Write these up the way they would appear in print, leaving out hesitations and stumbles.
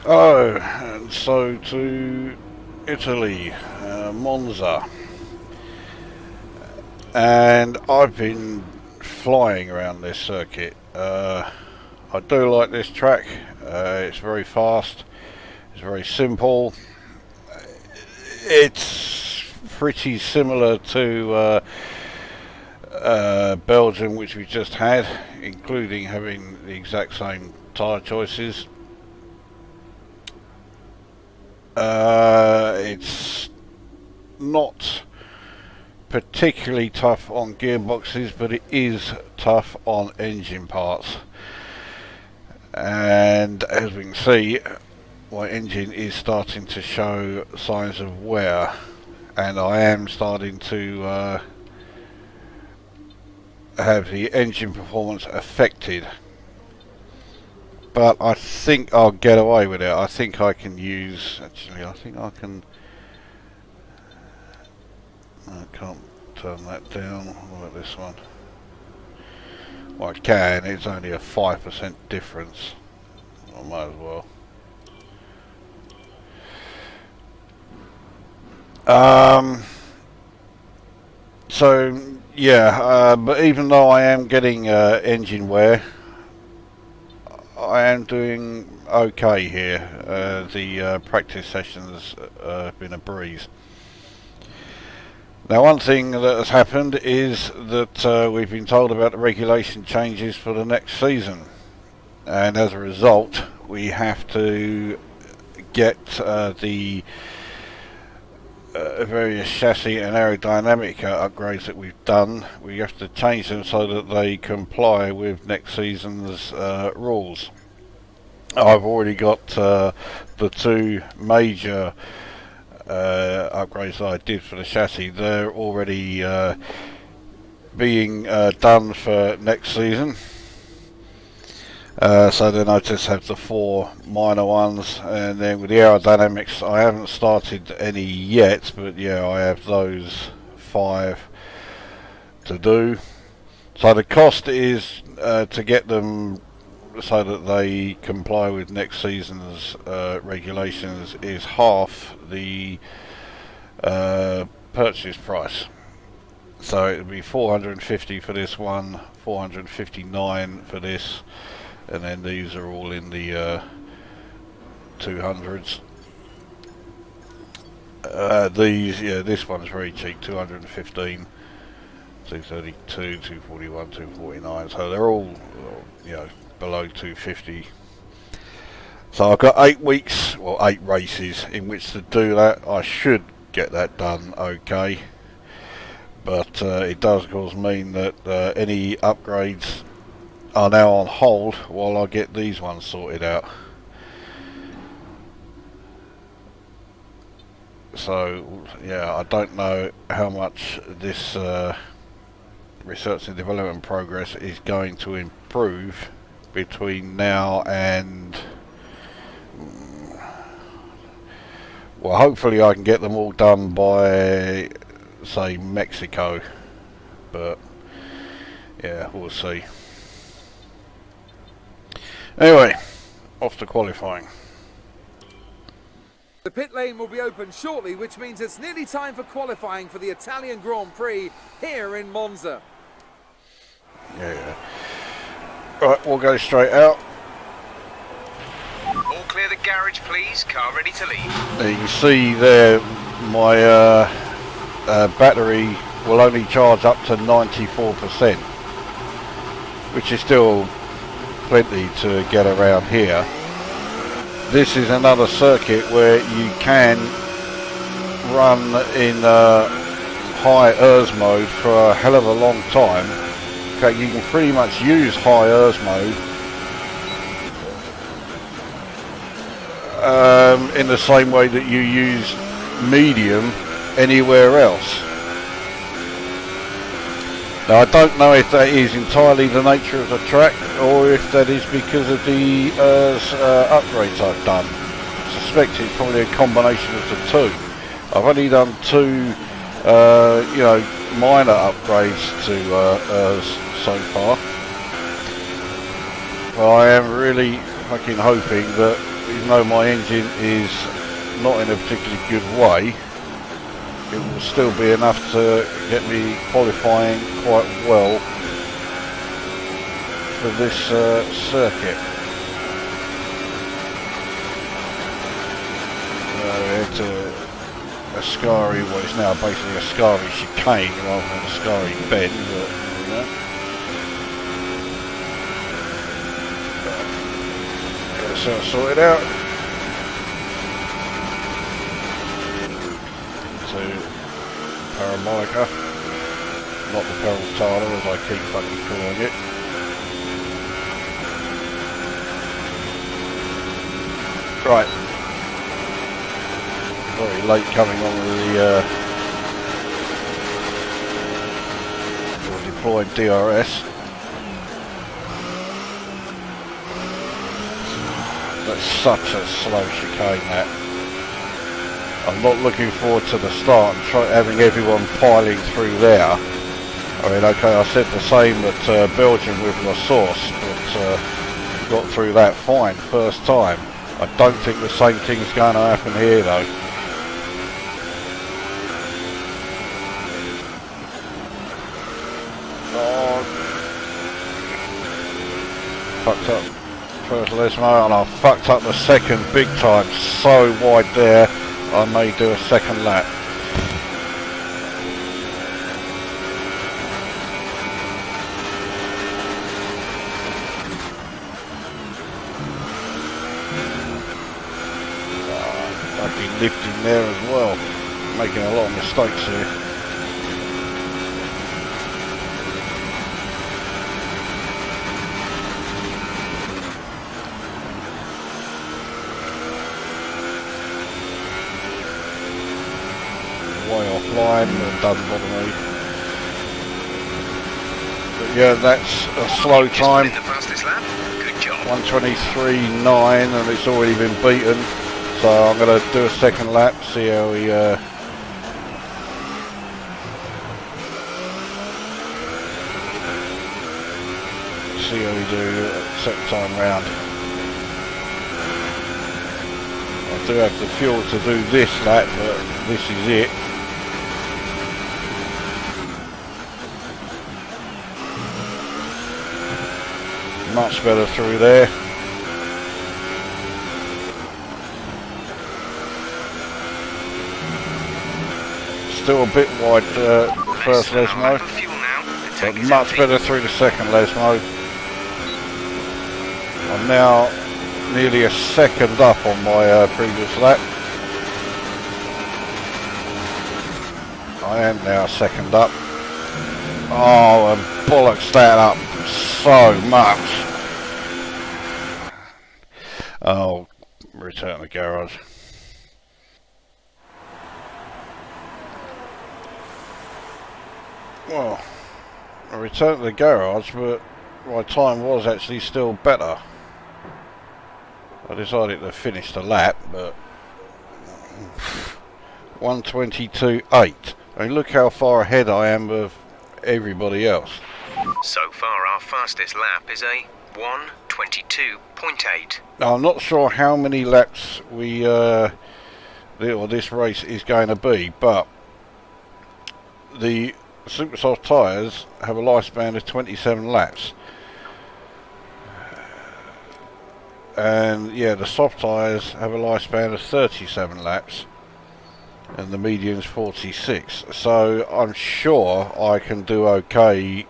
Oh, and so to Italy, Monza, and I've been flying around this circuit. I do like this track. It's very fast, it's very simple. It's pretty similar to Belgium, which we just had, including having the exact same tyre choices. It's not particularly tough on gearboxes, but it is tough on engine parts. And as we can see, my engine is starting to show signs of wear, and I am starting to have the engine performance affected. But I think I'll get away with it. I think I can use, actually I think I can, I can't turn that down. What about this one? Well, I can, it's only a 5% difference. I might as well. So yeah, but even though I am getting engine wear, I am doing okay here. The practice sessions have been a breeze. Now, one thing that has happened is that we've been told about the regulation changes for the next season, and as a result we have to get the various chassis and aerodynamic upgrades that we've done. We have to change them so that they comply with next season's rules. I've already got the two major upgrades that I did for the chassis. They're already being done for next season. So then I just have the four minor ones, and then with the aerodynamics I haven't started any yet, but yeah, I have those 5 to do. So the cost is to get them so that they comply with next season's regulations is half the purchase price. So it would be 450 for this one, 459 for this, and then these are all in the 200s. These, yeah, this one's very cheap, 215, 232, 241, 249. So they're all, you know, below 250. So I've got 8 weeks, well 8 races in which to do that. I should get that done okay, but it does cause mean that any upgrades are now on hold while I get these ones sorted out. So yeah, I don't know how much this research and development progress is going to improve between now and well, hopefully I can get them all done by say Mexico, but yeah, we'll see. Anyway, off to qualifying. The pit lane will be open shortly, which means it's nearly time for qualifying for the Italian Grand Prix here in Monza. Yeah. Right, we'll go straight out. All clear the garage, please. Car ready to leave. You can see there my battery will only charge up to 94%, which is still plenty to get around here. This is another circuit where you can run in high ERS mode for a hell of a long time. In fact, you can pretty much use high ERS mode in the same way that you use medium anywhere else. Now, I don't know if that is entirely the nature of the track or if that is because of the upgrades I've done. I suspect it's probably a combination of the two. I've only done 2 you know, minor upgrades to so far. But I am really fucking hoping that even though my engine is not in a particularly good way, it will still be enough to get me qualifying quite well for this circuit. It's a Ascari, well it's now basically a Ascari chicane rather than a Ascari bend, but you know. Get ourselves sorted out. So, Parabolica, not the Peraltada as I keep fucking calling it. Right. Very late coming on with the deployed DRS. That's such a slow chicane that. I'm not looking forward to the start and having everyone piling through there. I mean, okay, I said the same at Belgium with my source, but got through that fine first time. I don't think the same thing's going to happen here though. Oh, fucked up first Lesmo and I fucked up the second big time. So wide there, I may do a second lap. Lifting there as well, making a lot of mistakes here. Way offline and doesn't bother me. But yeah, that's a slow time. 1:23.9 and it's already been beaten. So I'm going to do a second lap, see how we do second time round. I do have the fuel to do this lap, but this is it. Much better through there. Still a bit wide first Lesmo, but much better through the second Lesmo. I'm now nearly a second up on my previous lap. I am now a second up. Oh, and bollocks that up so much. Oh, return to the garage. Well, I returned to the garage, but my time was actually still better. I decided to finish the lap, but 1:22.8. I mean, look how far ahead I am of everybody else. So far, our fastest lap is a 1:22.8. Now, I'm not sure how many laps this race is going to be, but the super soft tyres have a lifespan of 27 laps, and yeah, the soft tyres have a lifespan of 37 laps, and the medium's 46. So I'm sure I can do okay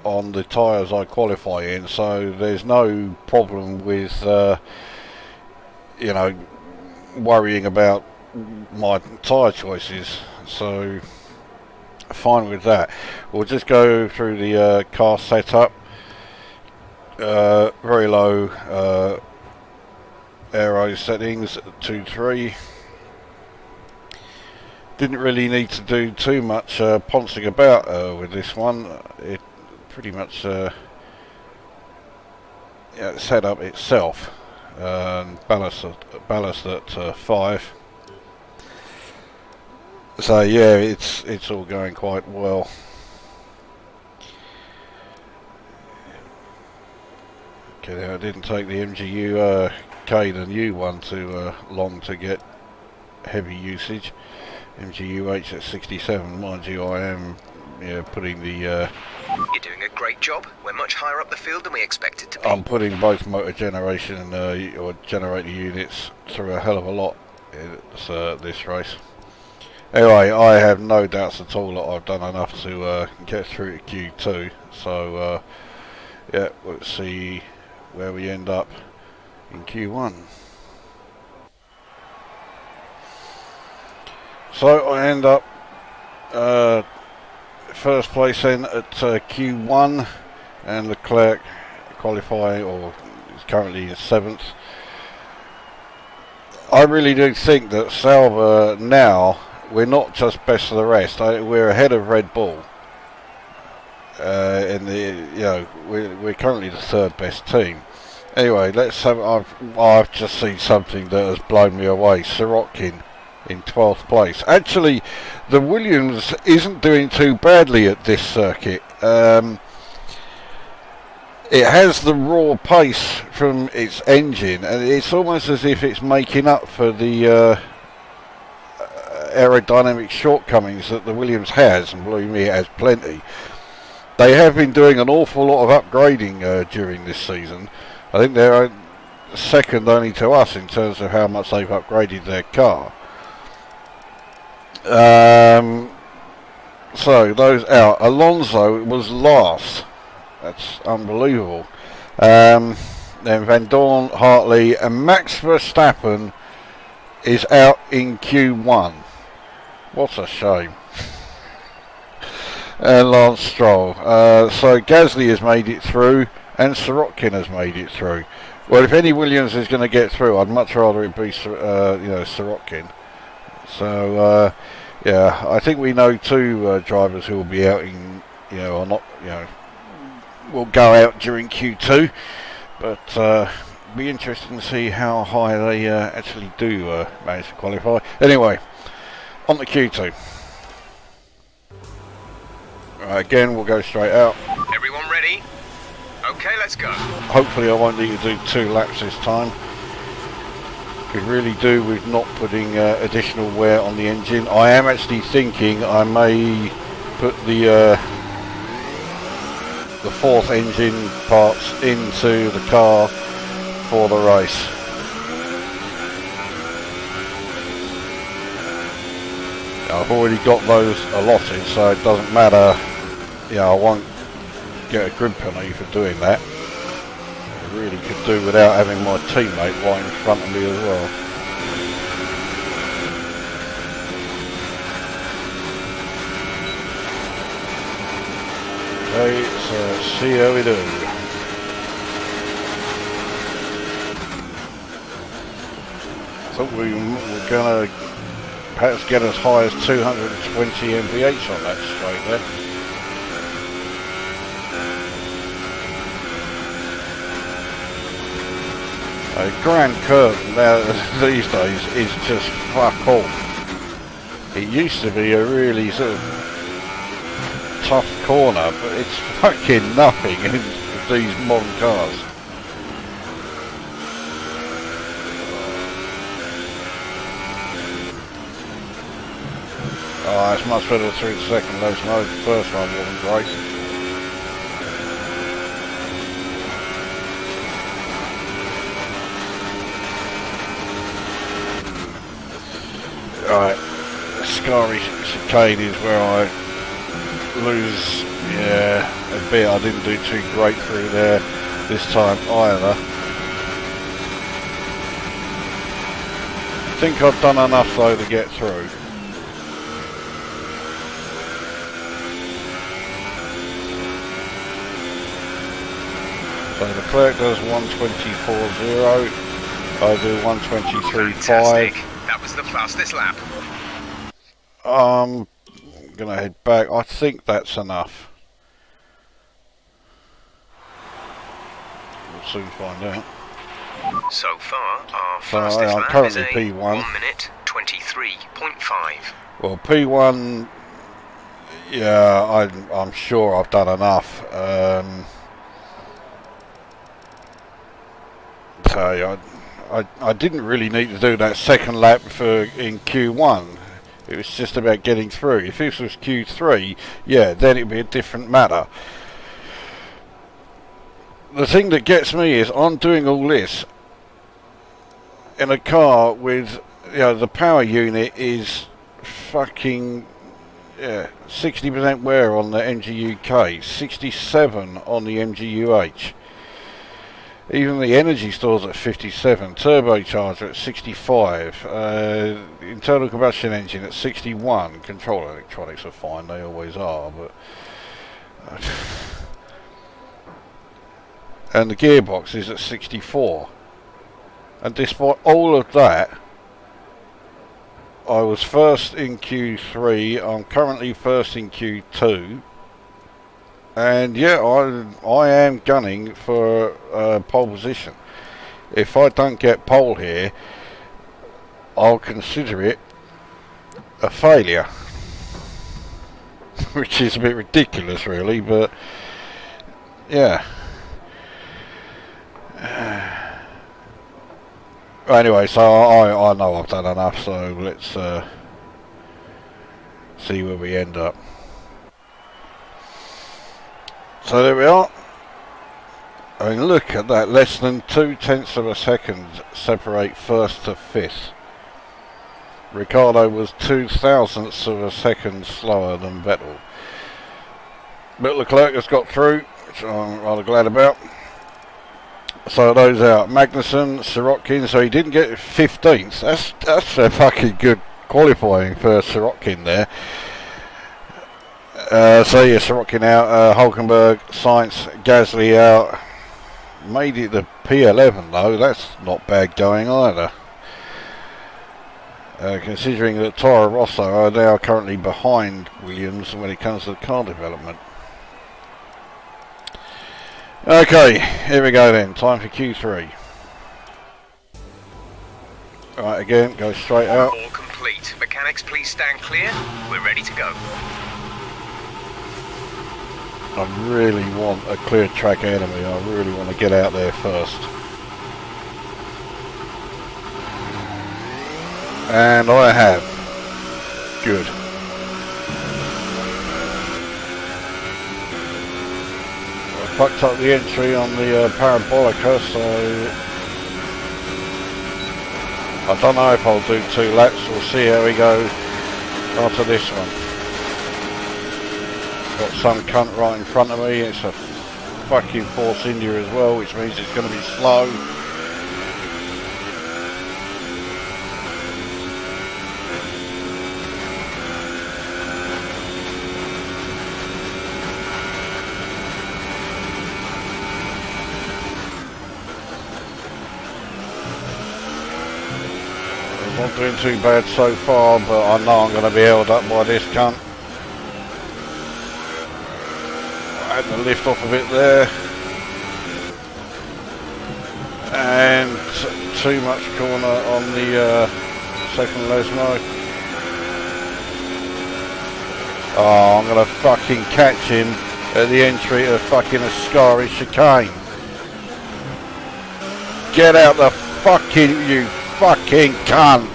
on the tyres I qualify in. So there's no problem with you know, worrying about my tyre choices. So fine with that. We'll just go through the car setup. Very low aero settings, 2.3. Didn't really need to do too much poncing about with this one. It pretty much yeah, set up itself. Ballast at 5. So yeah, it's all going quite well. Okay, I didn't take the MGU K than U1 to long to get heavy usage. MGUH at 67. Mind you, I am putting the... You're doing a great job. We're much higher up the field than we expected to be. I'm putting both motor generation or generator units through a hell of a lot in this race. Anyway, I have no doubts at all that I've done enough to get through to Q2. So, yeah, let's see where we end up in Q1. So I end up first place in at Q1, and Leclerc qualifying, or is currently in 7th. I really do think that Sauber now, we're not just best of the rest. We're ahead of Red Bull. We're currently the 3rd best team. Anyway, let's have. I've just seen something that has blown me away. Sirotkin in 12th place. Actually, the Williams isn't doing too badly at this circuit. It has the raw pace from its engine, and it's almost as if it's making up for the aerodynamic shortcomings that the Williams has, and believe me, it has plenty. They have been doing an awful lot of upgrading during this season. I think they're second only to us in terms of how much they've upgraded their car. So those out. Alonso was last. That's unbelievable. Then Van Dorn, Hartley, and Max Verstappen is out in Q1. What a shame. And Lance Stroll. So Gasly has made it through, and Sirotkin has made it through. Well, if any Williams is going to get through, I'd much rather it be Sirotkin. So yeah, I think we know 2 drivers who will be out in, or not, will go out during Q2, but be interesting to see how high they actually do manage to qualify. Anyway, on to Q2. Again, we'll go straight out. Everyone ready? Okay, let's go. Hopefully I won't need to do 2 laps this time. Could really do with not putting additional wear on the engine. I am actually thinking I may put the 4th engine parts into the car for the race. I've already got those allotted, so it doesn't matter. I won't get a grid penalty for doing that. I really could do without having my teammate right in front of me as well. Okay, so see how we do. I thought we were going to perhaps get as high as 220 mph on that straight there. A Grand Curve now these days is just fuck all. It used to be a really sort of tough corner, but it's fucking nothing in these modern cars. Oh, it's much better through the second low mode. The first one wasn't great. Right, Scary Chicane is where I lose, a bit. I didn't do too great through there this time either. I think I've done enough though to get through. So Leclerc does 124.0, I do 123.5. That was the fastest lap. I'm gonna head back. I think that's enough. We'll soon find out. So far, our fastest I'm lap currently is a P1. 1 minute 23.5. Well, P1, yeah, I'm sure I've done enough. So I didn't really need to do that second lap in Q1. It was just about getting through. If this was Q3, yeah, then it'd be a different matter. The thing that gets me is I'm doing all this in a car with, you know, the power unit is fucking 60% wear on the MGUK, 67 on the MGUH. Even the energy store's at 57, turbocharger at 65, internal combustion engine at 61. Control electronics are fine, they always are, but and the gearbox is at 64. And despite all of that, I was first in Q3, I'm currently first in Q2. And yeah, I am gunning for pole position. If I don't get pole here, I'll consider it a failure. Which is a bit ridiculous really, but yeah. Anyway, so I know I've done enough, so let's see where we end up. So there we are. I mean, look at that, less than 0.2 of a second separate first to fifth. Ricardo was 0.02 of a second slower than Vettel. But Leclerc has got through, which I'm rather glad about. So those out. Magnussen, Sirotkin, so he didn't get 15th. That's a fucking good qualifying for Sirotkin there. So yeah, Sirotkin out, Hulkenberg, Sainz, Gasly out. Made it the P11 though, that's not bad going either. Considering that Toro Rosso are now currently behind Williams when it comes to car development. Okay, here we go then, time for Q3. Alright, again, go straight out. All complete. Mechanics, please stand clear. We're ready to go. I really want a clear track ahead of me. I really want to get out there first. And I have. Good. I fucked up the entry on the Parabolica, so I don't know if I'll do 2 laps. We'll see how we go after this one. Got some cunt right in front of me. It's a fucking Force India as well, which means it's going to be slow. I'm not doing too bad so far, but I know I'm going to be held up by this cunt. I had to lift off a bit there, and too much corner on the second Lesmo. Oh, I'm gonna fucking catch him at the entry of fucking Ascari chicane. Get out the fucking, you fucking cunt!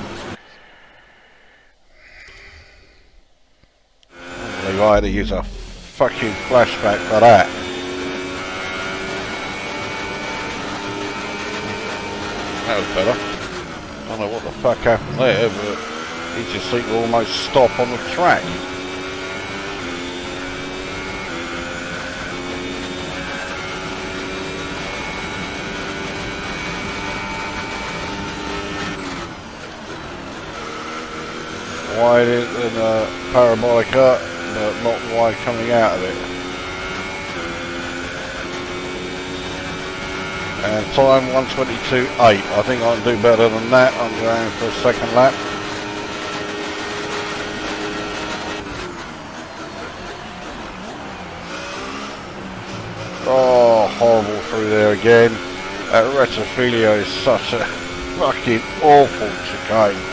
I believe I had to use a fucking flashback for that. That was better. I don't know what the fuck happened there, but he just seemed to almost stop on the track. Wide in a Parabolica, but not wide coming out of it. And time 1:22.8. I think I can do better than that. I'm going for a second lap. Oh, horrible through there again. That Retrophilia is such a fucking awful chicane.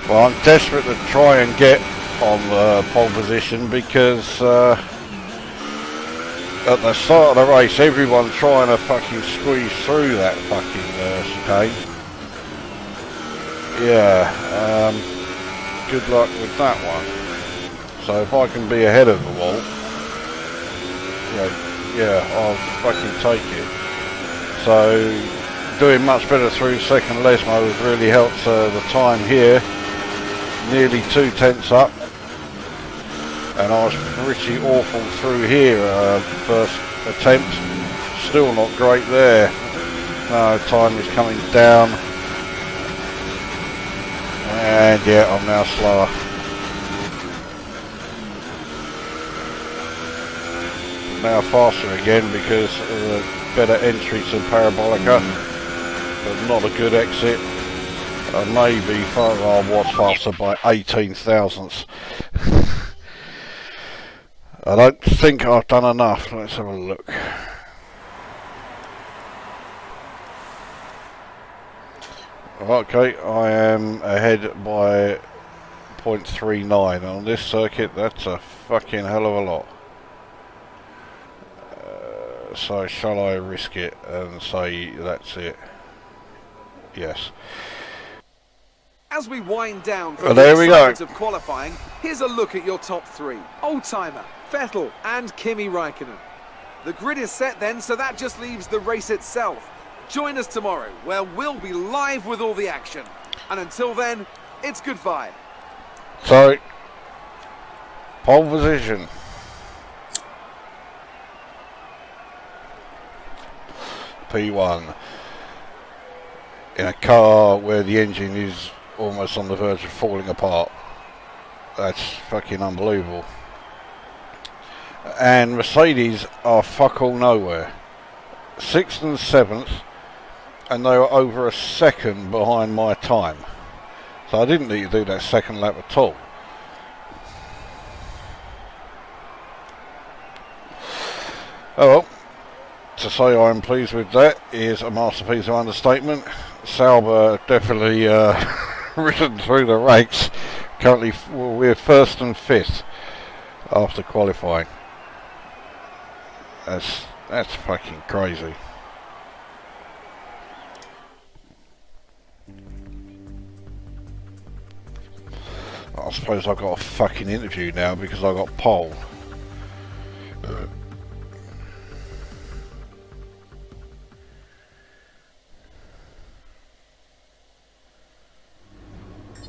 Well, I'm desperate to try and get on the pole position because at the start of the race, everyone trying to fucking squeeze through that fucking chicane. Yeah, good luck with that one. So if I can be ahead of the wall, yeah, I'll fucking take it. So doing much better through second Lesmo has really helped the time here. Nearly 2 tenths up. And I was pretty awful through here, first attempt, still not great there. No, time is coming down. And yeah, I'm now slower. Now faster again because of the better entry to Parabolica, but not a good exit. Maybe I was faster by 18 thousandths. I don't think I've done enough. Let's have a look. Okay, I am ahead by 0.39 on this circuit. That's a fucking hell of a lot. So shall I risk it and say that's it? Yes. As we wind down from there the we go. excitement of qualifying, here's a look at your top 3. Oldtimer, Vettel and Kimi Räikkönen. The grid is set then, so that just leaves the race itself. Join us tomorrow, where we'll be live with all the action. And until then, it's goodbye. So, pole position. P1. In a car where the engine is almost on the verge of falling apart. That's fucking unbelievable. And Mercedes are fuck all nowhere. 6th and 7th, and they were over a second behind my time. So I didn't need to do that second lap at all. Oh well, to say I'm pleased with that is a masterpiece of understatement. Sauber definitely risen through the ranks. Currently we're 1st and 5th after qualifying. That's fucking crazy. I suppose I've got a fucking interview now because I got pole.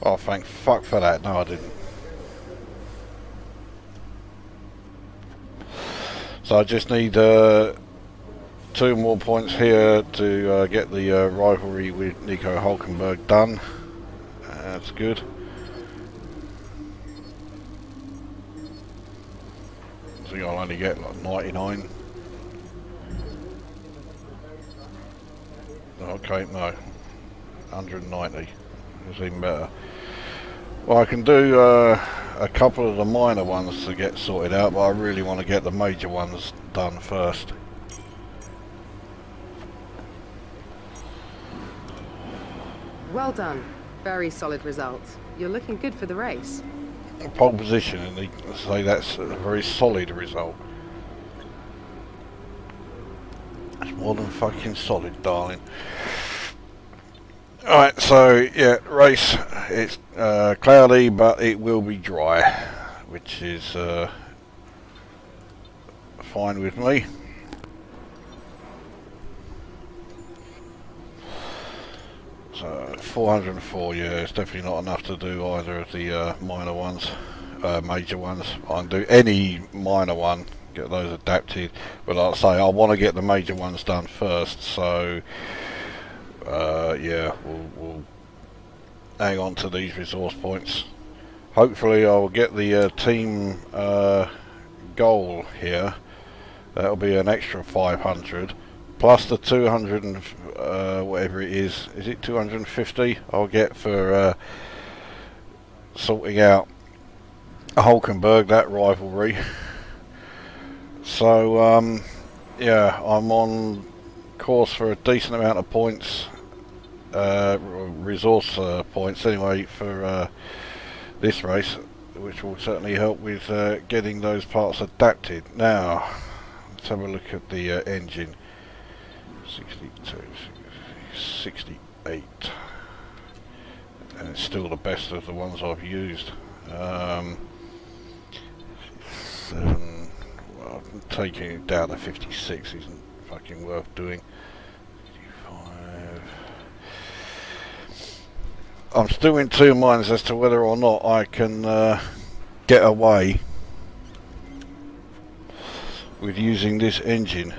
Oh, thank fuck for that. No, I didn't. So I just need 2 more points here to get the rivalry with Nico Hülkenberg done. That's good. I think I'll only get like 99. Okay, no. 190. It's even better. Well, I can do a couple of the minor ones to get sorted out, but I really want to get the major ones done first. Well done. Very solid result. You're looking good for the race. Pole position, and they say that's a very solid result. That's more than fucking solid, darling. Alright, so yeah, race. It's cloudy, but it will be dry, which is fine with me. So 404, yeah, it's definitely not enough to do either of the minor ones, major ones. I can do any minor one, get those adapted, but like I say, I want to get the major ones done first, so yeah, we'll hang on to these resource points. Hopefully I'll get the team goal here. That'll be an extra 500 plus the 200 and whatever it is it 250 I'll get for sorting out Hülkenberg, that rivalry. So yeah, I'm on course for a decent amount of points, resource points anyway, for this race, which will certainly help with getting those parts adapted. Now, let's have a look at the engine. 62, 68, and it's still the best of the ones I've used. 7, well, taking it down to 56 isn't fucking worth doing. 55. I'm still in two minds as to whether or not I can get away with using this engine.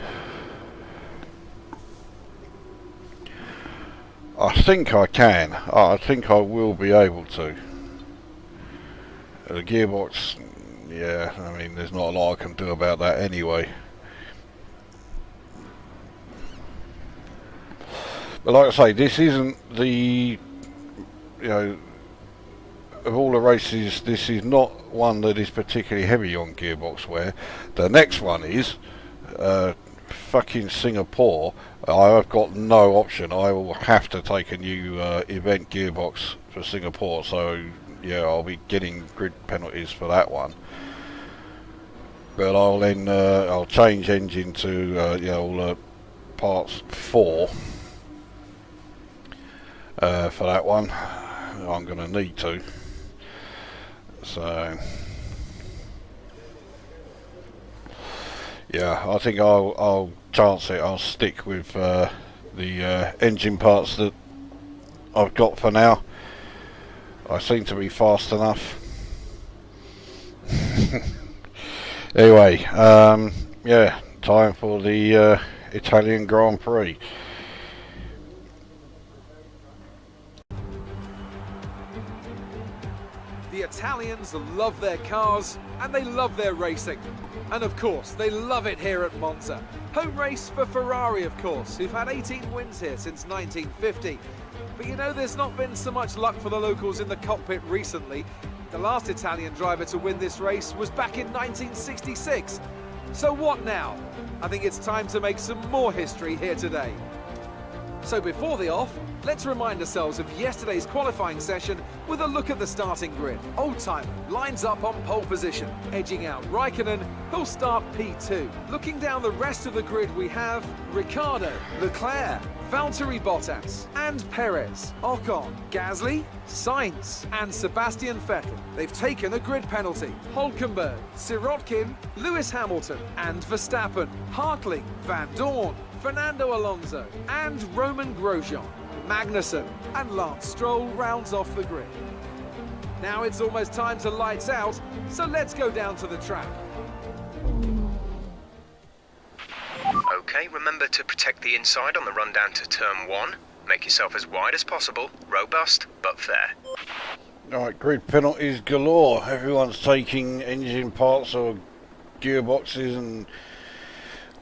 I think I can. I think I will be able to. The gearbox, yeah, I mean, there's not a lot I can do about that anyway. But like I say, this isn't the, you know, of all the races, this is not one that is particularly heavy on gearbox wear. The next one is fucking Singapore. I've got no option. I will have to take a new event gearbox for Singapore, so yeah, I'll be getting grid penalties for that one. But I'll then I'll change engine to you know, all parts 4 for that one. I'm going to need to. So yeah, I think I'll chance it. I'll stick with the engine parts that I've got for now. I seem to be fast enough. Anyway, yeah, time for the Italian Grand Prix. The Italians love their cars and they love their racing. And of course, they love it here at Monza. Home race for Ferrari, of course, who've had 18 wins here since 1950. But you know, there's not been so much luck for the locals in the cockpit recently. The last Italian driver to win this race was back in 1966. So what now? I think it's time to make some more history here today. So before the off, let's remind ourselves of yesterday's qualifying session with a look at the starting grid. Oldtimer lines up on pole position, edging out Raikkonen, who'll start P2. Looking down the rest of the grid, we have Ricciardo, Leclerc, Valtteri Bottas, and Perez, Ocon, Gasly, Sainz, and Sebastian Vettel. They've taken a grid penalty. Hülkenberg, Sirotkin, Lewis Hamilton, and Verstappen, Hartling, Van Dorn, Fernando Alonso, and Roman Grosjean. Magnussen and Lance Stroll rounds off the grid. Now it's almost time to lights out, so let's go down to the track. Okay, remember to protect the inside on the run down to turn 1. Make yourself as wide as possible, robust but fair. Right, grid penalties galore. Everyone's taking engine parts or gearboxes and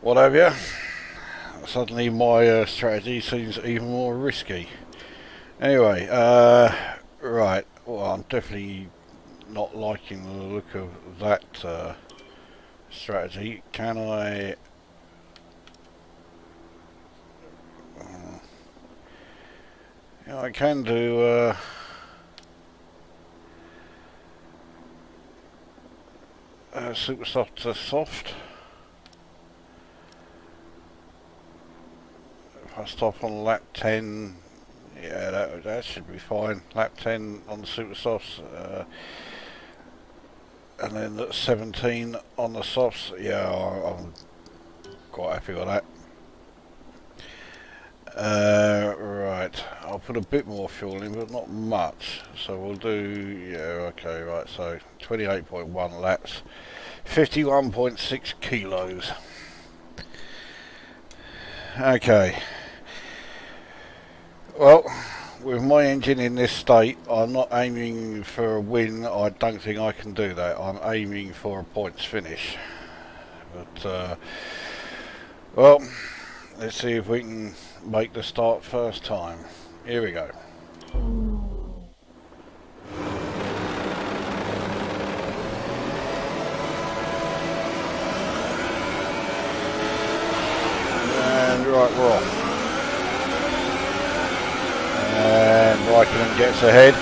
what have you. Suddenly my strategy seems even more risky. Anyway, right, well, I'm definitely not liking the look of that strategy. Can I... yeah, I can do super soft to soft. If I stop on lap 10, yeah, that should be fine. Lap 10 on the super softs, and then at 17 on the softs. Yeah, I'm quite happy with that. Right, I'll put a bit more fuel in, but not much. So we'll do, yeah, okay, right. So 28.1 laps, 51.6 kilos. Okay. Well, with my engine in this state, I'm not aiming for a win. I don't think I can do that. I'm aiming for a points finish. But, well, let's see if we can make the start first time. Here we go. And right, we're off. And Raikkonen gets ahead.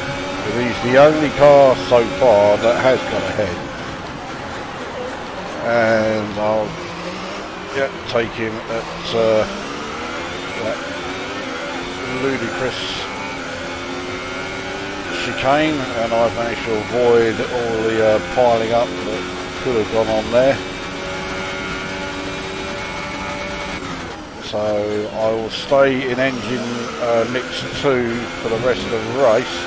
He's the only car so far that has got ahead. And I'll yeah, take him at that ludicrous chicane, and I've managed to avoid all the piling up that could have gone on there. So I will stay in engine mix 2 for the rest of the race.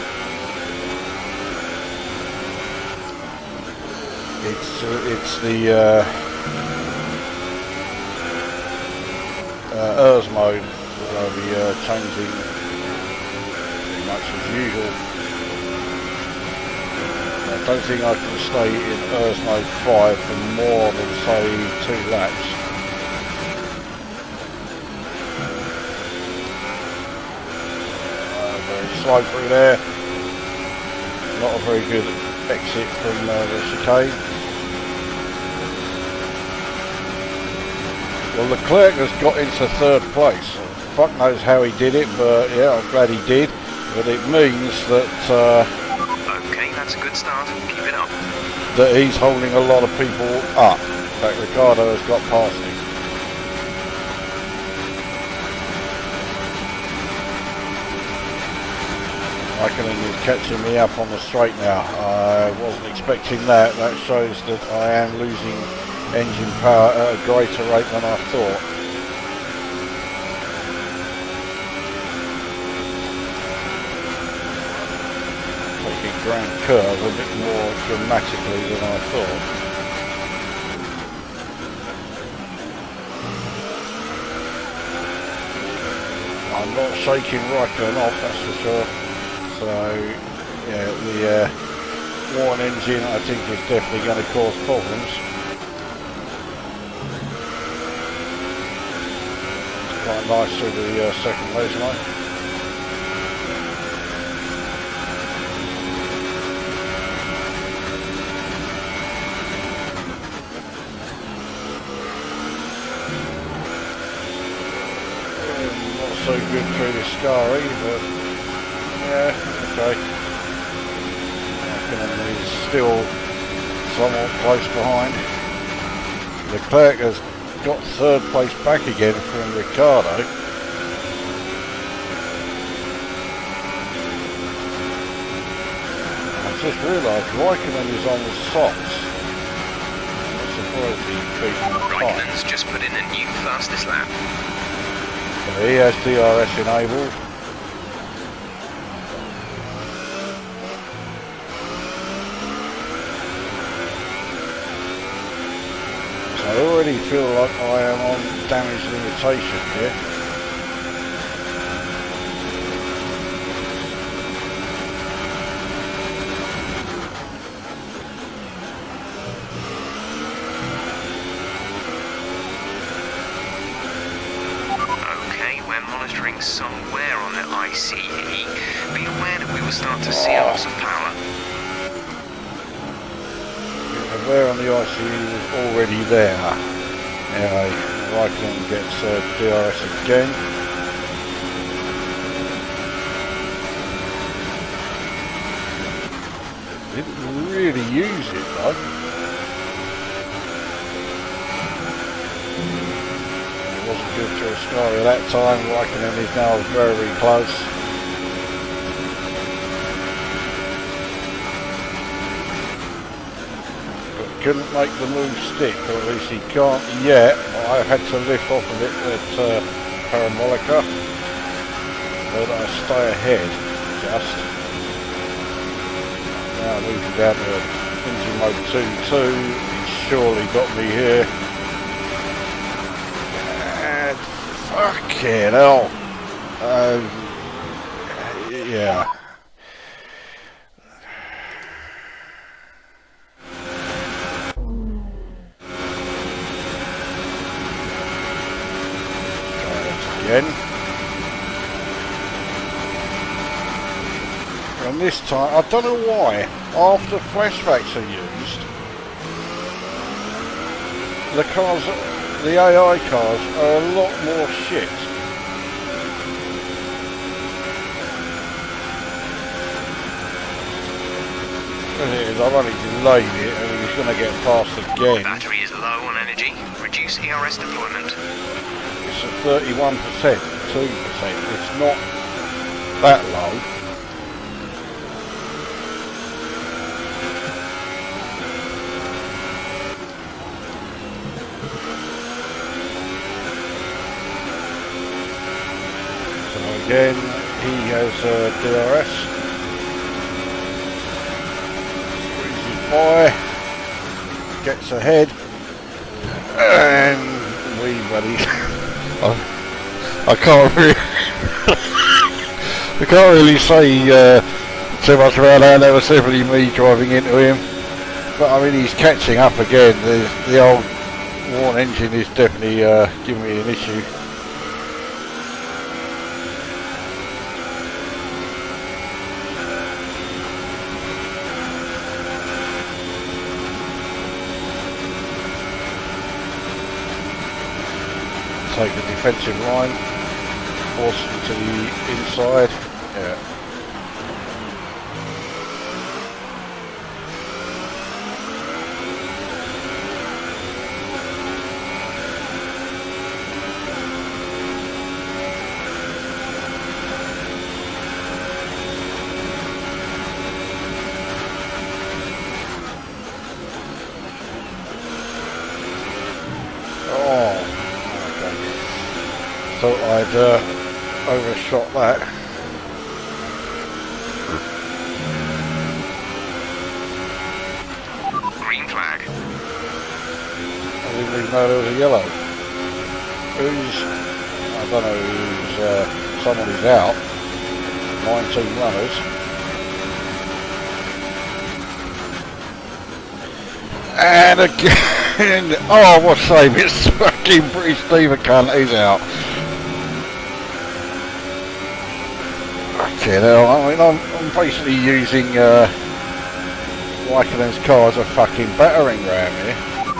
It's the ERS mode that I'll be changing pretty much as usual. I don't think I can stay in ERS mode 5 for more than say 2 laps. Very slow through there. Not a very good exit from the chicane. Well, Leclerc has got into 3rd place. Fuck knows how he did it, but yeah, I'm glad he did. But it means that Okay, that's a good start. Keep it up. that he's holding a lot of people up. In fact, Ricardo has got past him. Raikkonen is catching me up on the straight now. I wasn't expecting that. That shows that I am losing engine power at a greater rate than I thought. Taking Grand Curve a bit more dramatically than I thought. I'm not shaking Raikkonen off, that's for sure. So, yeah, the worn engine I think is definitely going to cause problems. It's quite nice through the second race line. Not so good through the Scari, but yeah, okay. He's still somewhat close behind. Leclerc has got 3rd place back again from Ricardo. I've just realised Raikkonen is on the softs. I'm surprised he's beaten the time. Raikkonen's just put in a new fastest lap. So he has DRS enabled. I already feel like I am on damage limitation here. Okay, we're monitoring somewhere on the ICE. Be aware that we will start to see a loss of power. Where on the ICE was already there. Anyway, Raikkonen gets DRS again. Didn't really use it though. It wasn't good for Ascari that time. Raikkonen is now very close. Couldn't make the move stick, or at least he can't yet. I had to lift off of it at Parabolica, but I stay ahead just. Now moving down to engine mode 2.2, he's surely got me here. And fucking hell. Yeah. Again. And this time, I don't know why, after flashbacks are used, the cars, the AI cars are a lot more shit. As it is, I've only delayed it and he's going to get past again. Battery is low on energy. Reduce Reduce ERS deployment. It's at 31%, 2%. It's not that low. So again, he has DRS. Squeezes by, gets ahead, and we buddy. I can't really say too much about that. That was definitely me driving into him, but I mean he's catching up again. The old worn engine is definitely giving me an issue. Take the defensive line, force them to the inside. Yeah. Thought I'd overshot that. Green flag. I didn't even know there was a yellow. I don't know who's, someone is out. 19 runners. And again, oh what a shame, it's fucking British Diva cunt, he's out. Okay, now, I mean, I'm basically using Raikkonen's car as a fucking battering ram here.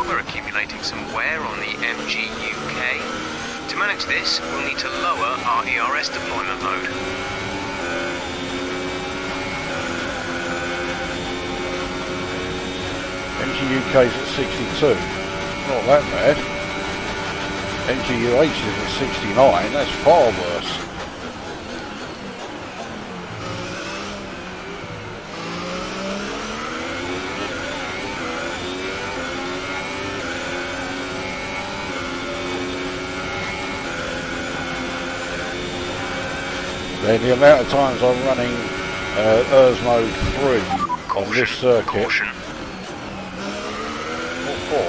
We're accumulating some wear on the MGUK. To manage this, we'll need to lower our ERS deployment mode. MGUK's at 62, not that bad. MGUH is at 69, that's far worse. Then the amount of times I'm running ERS mode 3 on this circuit. Caution. What for?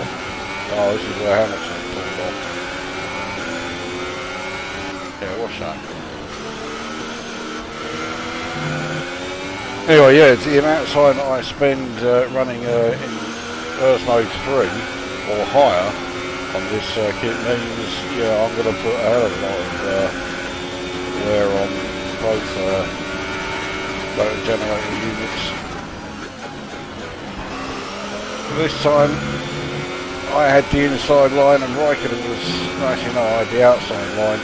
Oh, this is where Hamilton pulled off. Yeah, what's that? Anyway, yeah, the amount of time that I spend running in ERS mode 3 or higher on this circuit means, yeah, I'm going to put a hell of a lot of wear on both motor generator units. This time I had the inside line and Raikkonen was, actually no, I had the outside line.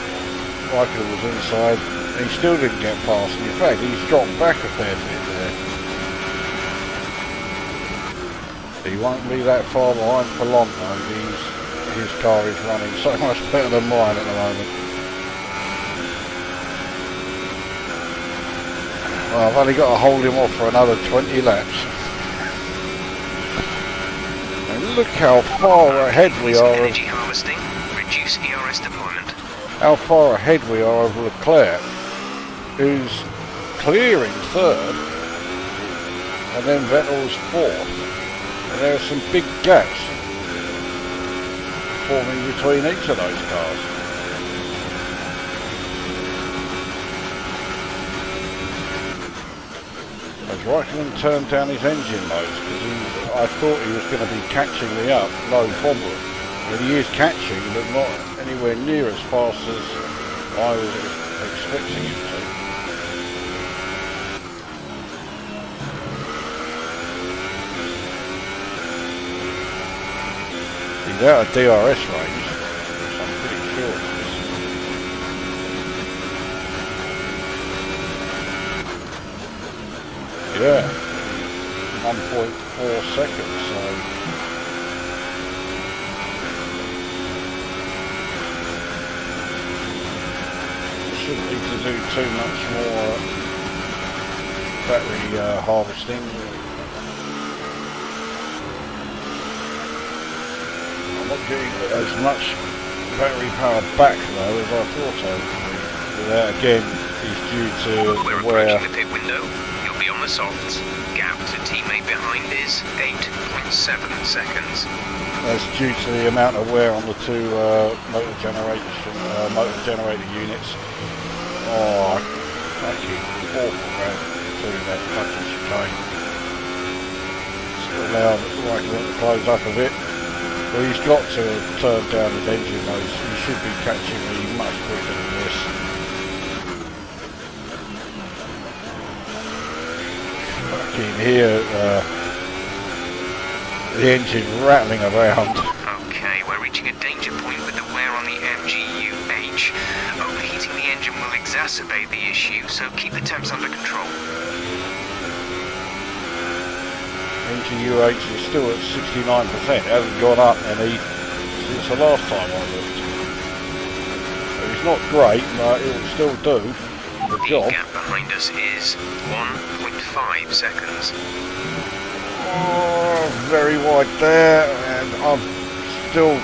Raikkonen was inside and he still didn't get past. In fact, he's dropped back a fair bit there. He won't be that far behind for long though. His car is running so much better than mine at the moment. Well, I've only got to hold him off for another 20 laps. And look how far ahead we are. Energy harvesting. Reduce ERS deployment. How far ahead we are of Leclerc, who's clearing third, and then Vettel's fourth. And there are some big gaps forming between each of those cars. Raikkonen turned down his engine modes because I thought he was going to be catching me up, no problem. But he is catching, but not anywhere near as fast as I was expecting him to. He's out of DRS range, which I'm pretty sure of this. Yeah, 1.4 seconds, so shouldn't need to do too much more battery harvesting. I'm not getting as much battery power back though as I thought I would. That again is due to We're wear. approaching the pit window. You'll be on the softs. Gap to teammate behind is 8.7 seconds. That's due to the amount of wear on the two motor generator units. Oh, fucking awful man doing that fucking chicane. So now right to close up a bit. Well, he's got to turn down his engine mode. He should be catching me much quicker than this. Fucking hear the engine rattling around. Okay, we're reaching a danger point with the wear on the MGU-H. Overheating the engine will exacerbate the issue, so keep the temps under control. MGU-H is still at 69%. It hasn't gone up any since the last time I looked. So it's not great, but it'll still do the job. The gap behind us is 1.5 seconds. Oh, very wide there, and I'm still.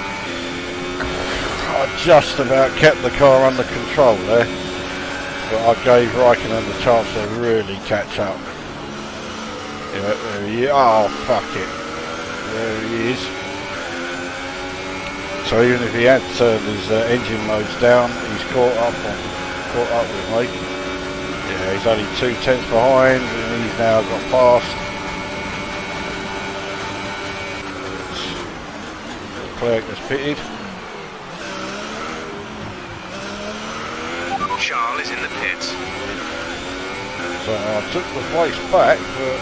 I just about kept the car under control there, but I gave Raikkonen the chance to really catch up. Yeah, there he is. Oh, fuck it. There he is. So even if he had turned his engine modes down, he's caught up with me. Yeah, he's only 2/10 behind, and he's now got past. Clerk has pitted. Charles is in the pits. So I took the place back, but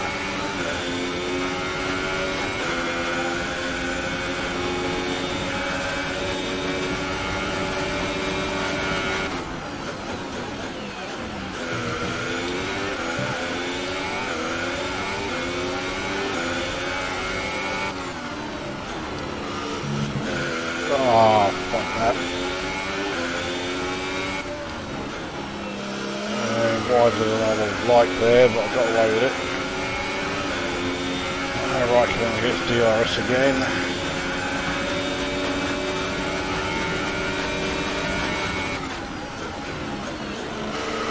oh, fuck that. Wider than I would like there, but I got away with it. Right, then against DRS again.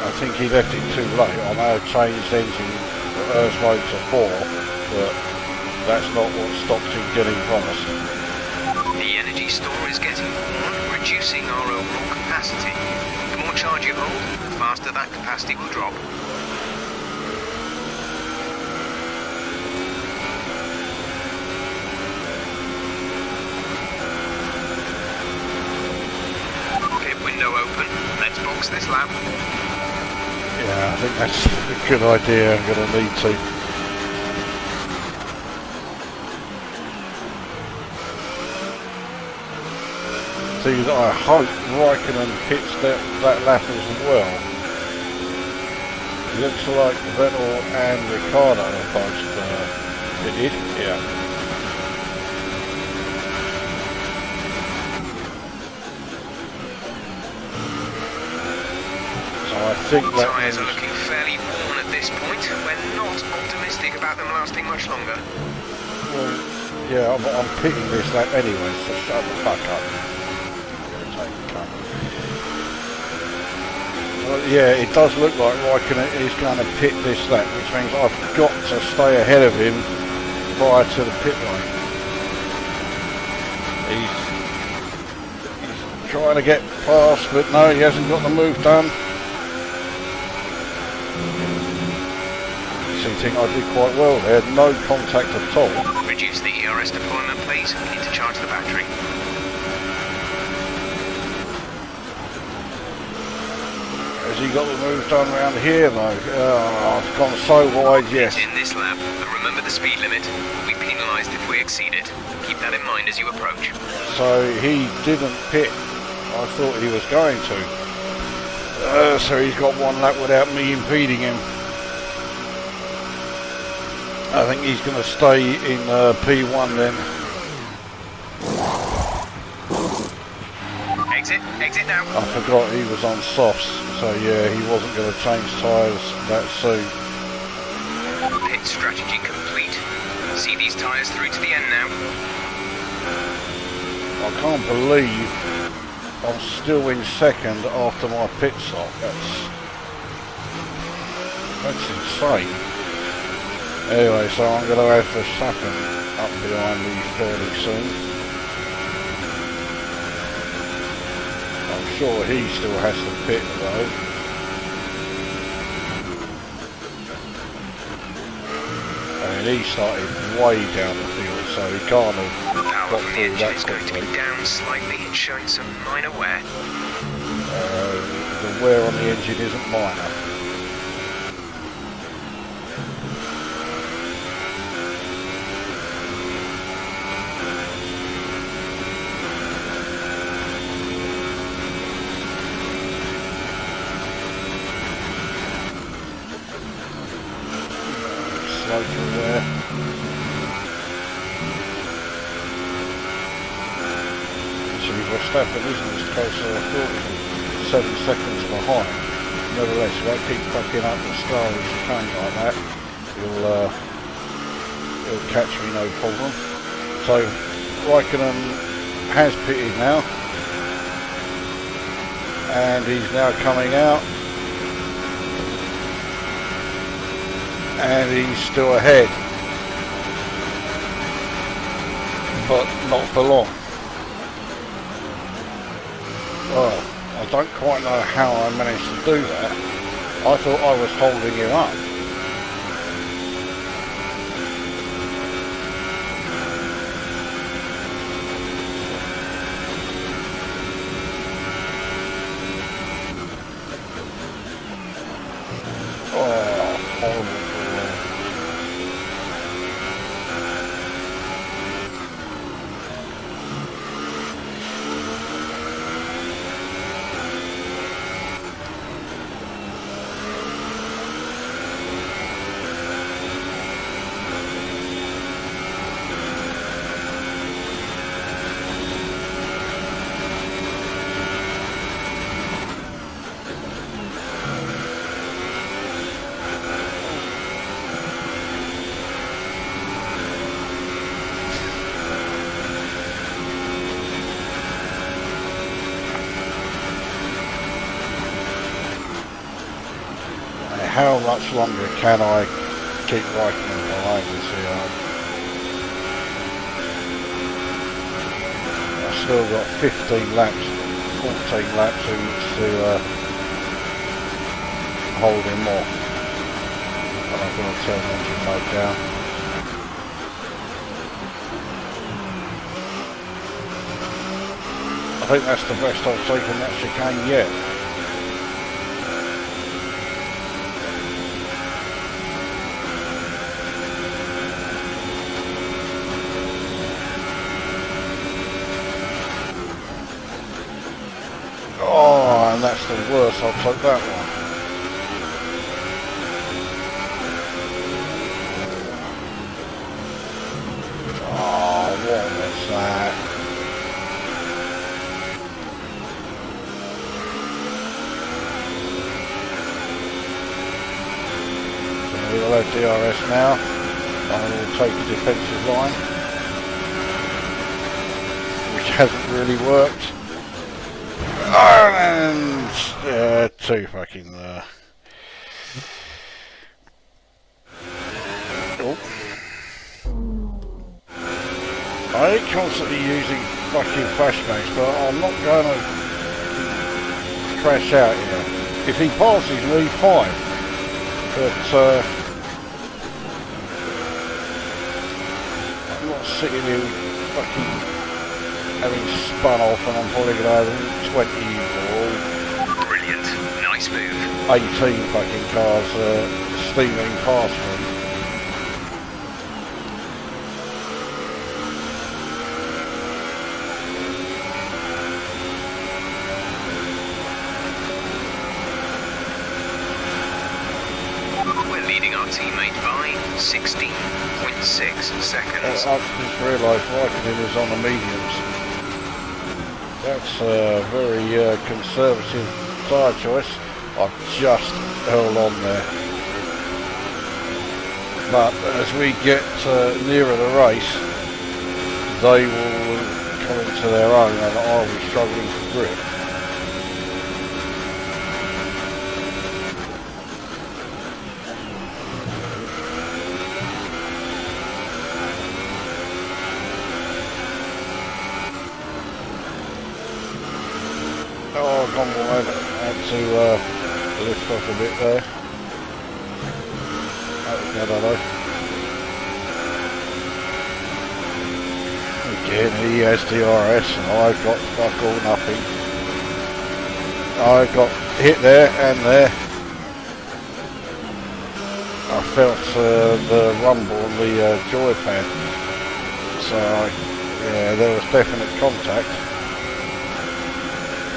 I think he left it too late. I may have changed engine reverse mode to 4, but that's not what stopped him getting past. The energy store is getting worn, reducing our overall capacity. The more charge you hold, the faster that capacity will drop. Pit window open. Let's box this lap. Yeah, I think that's a good idea. I'm going to need to. I hope Raikkonen pits that lap as well. It looks like Vettel and Ricciardo are both pitted. Yeah. So I think that tyres are looking fairly worn at this point. We're not optimistic about them lasting much longer. Well, yeah, I'm pitting this lap anyway, so shut the fuck up. Well, yeah, it does look like Raikkonen is going to pit this lap, which means I've got to stay ahead of him prior to the pit lane. He's trying to get past, but no, he hasn't got the move done. I think I did quite well there, no contact at all. Reduce the ERS deployment, please. We need to charge the battery. Has he got the move done around here though? Oh, it's gone so wide, yes. It's in this lap, but remember the speed limit. We'll be penalised if we exceed it. Keep that in mind as you approach. So he didn't pit. I thought he was going to. So he's got one lap without me impeding him. I think he's going to stay in P1 then. Exit. Exit now. I forgot he was on softs, so yeah, he wasn't going to change tyres that soon. Pit strategy complete. See these tyres through to the end now. I can't believe I'm still in second after my pit stop. That's insane. Anyway, so I'm going to have Verstappen up behind me fairly soon. I'm sure he still has to pit though. He started way down the field, so he can't have Power got from the through engine that is going to be quickly. down slightly. It's showing some minor wear. The wear on the engine isn't minor. Slow through there. Actually, Verstappen isn't as close as I thought he was, 7 seconds behind. Nevertheless, if I keep fucking up the star as you can like that, he'll catch me no problem. So, Raikkonen has pitted now. And he's now coming out. And he's still ahead, but not for long. Well, I don't quite know how I managed to do that. I thought I was holding him up. Oh, horrible. How much longer can I keep Raikkonen behind this here? I've still got 15 laps, 14 laps to hold him off. And I'm going to turn the engine mode down. I think that's the best I've taken that chicane yet. Oh, and that's the worst. I'll take that one. Oh, what was that? So we'll have DRS now. And we'll take a defensive line, which hasn't really worked. And too fucking oh. I ain't constantly using fucking flashbangs, but I'm not going to crash out here. If he passes me, fine. But I'm not sitting here fucking having spun off, and I'm probably going to have 20 or Brilliant. Nice move. 18 fucking cars steaming past me. We're leading our teammate by 16.6 seconds. I've just realised Raikkonen is on the mediums. That's a very conservative tyre choice. I've just held on there. But as we get nearer the race, they will come into their own and I'll be struggling to grip. Oh, I've gone wide. I had to lift off a bit there. That was good, I know. Again, he has DRS and I've got fuck all nothing. I got hit there and there. I felt the rumble on the joypad. So, yeah, there was definite contact.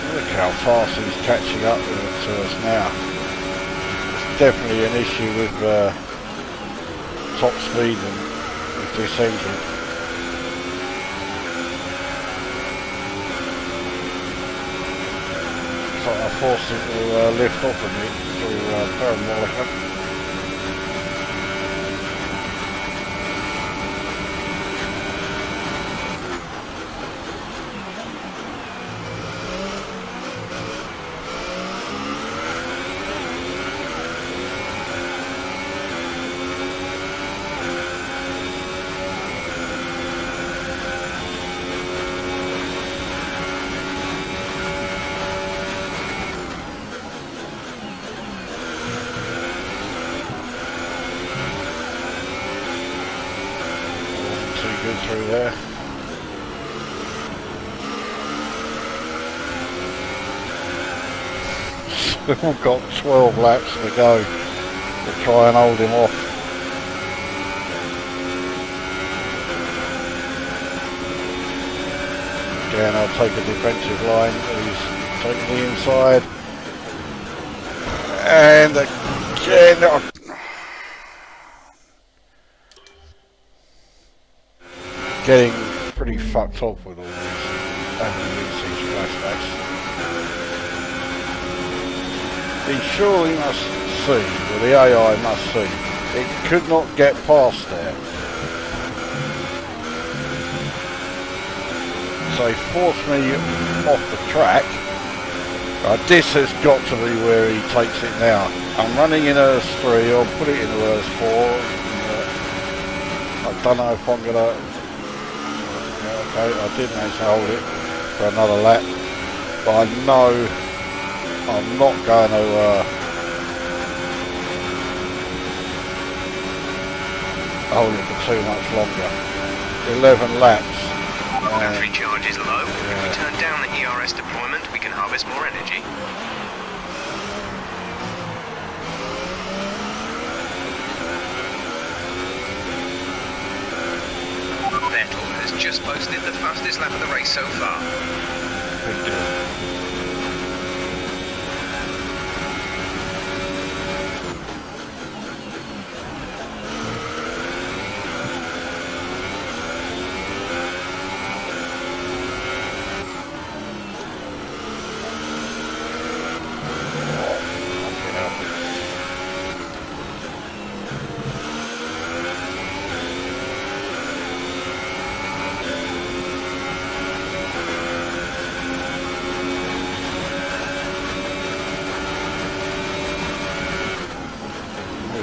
Look how fast he's catching up to us now. It's definitely an issue with top speed and with this engine. So I forced it to lift off a bit through parabolica. Through there. Still got 12 laps to go to try and hold him off. Again, I'll take a defensive line. He's taking the inside. And again, getting pretty fucked up with all these ambulance flashbacks. He surely must see, or the AI must see, it could not get past there. So he forced me off the track. This has got to be where he takes it now. I'm running in ERS3, I'll put it in ERS4. I don't know if I'm going to... Okay, I did manage to hold it for another lap, but I know I'm not going to hold it for too much longer. 11 laps. Battery charge is low. If we turn down the ERS deployment, we can harvest more energy. Just posted the fastest lap of the race so far. Good deal.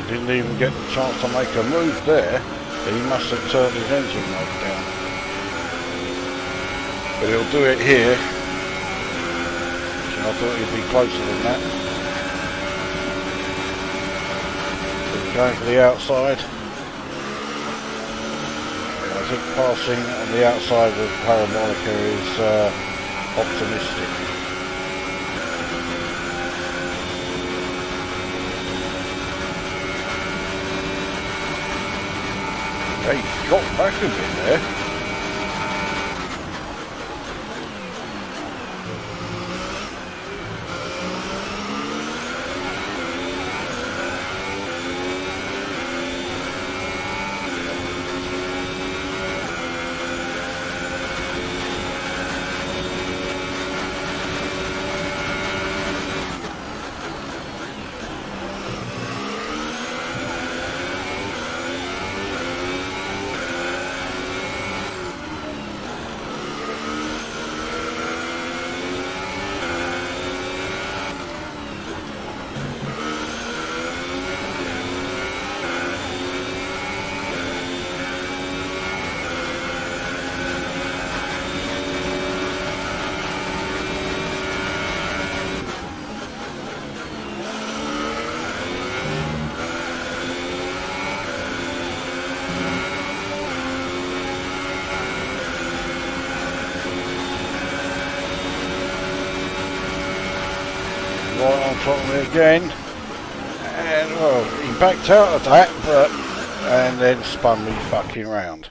Didn't even get the chance to make a move there. He must have turned his engine mode down. But he'll do it here. So I thought he'd be closer than that. He's going for the outside. I think passing on the outside of parabolica is optimistic. He dropped back a bit there. again, and well, he backed out of that, and then spun me fucking round.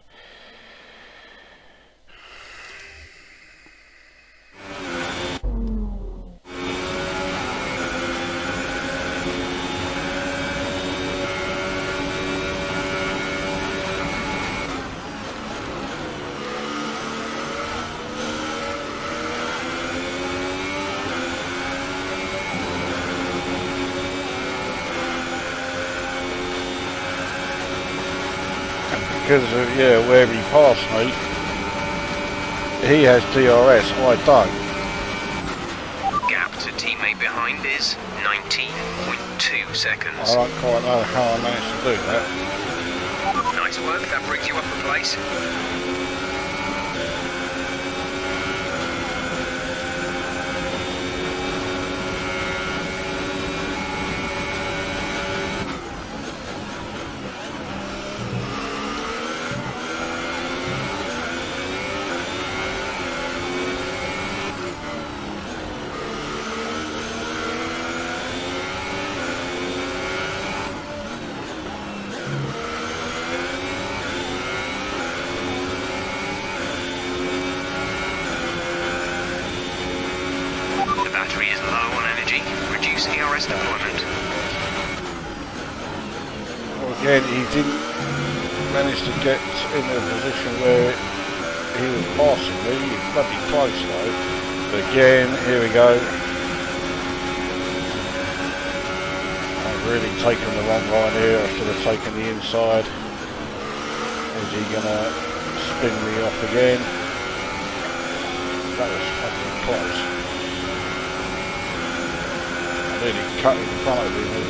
Because of, yeah, where he passed me, he has DRS, I don't. Gap to teammate behind is 19.2 seconds. I don't quite know how I managed to do that. Nice work, that brings you up a place. Deployment. Well, again, he didn't manage to get in a position where he was passing me. He's bloody close though. Again, here we go. I've really taken the wrong line here. I should have taken the inside. Is he gonna spin me off again? That was fucking close. Really cut in front of him and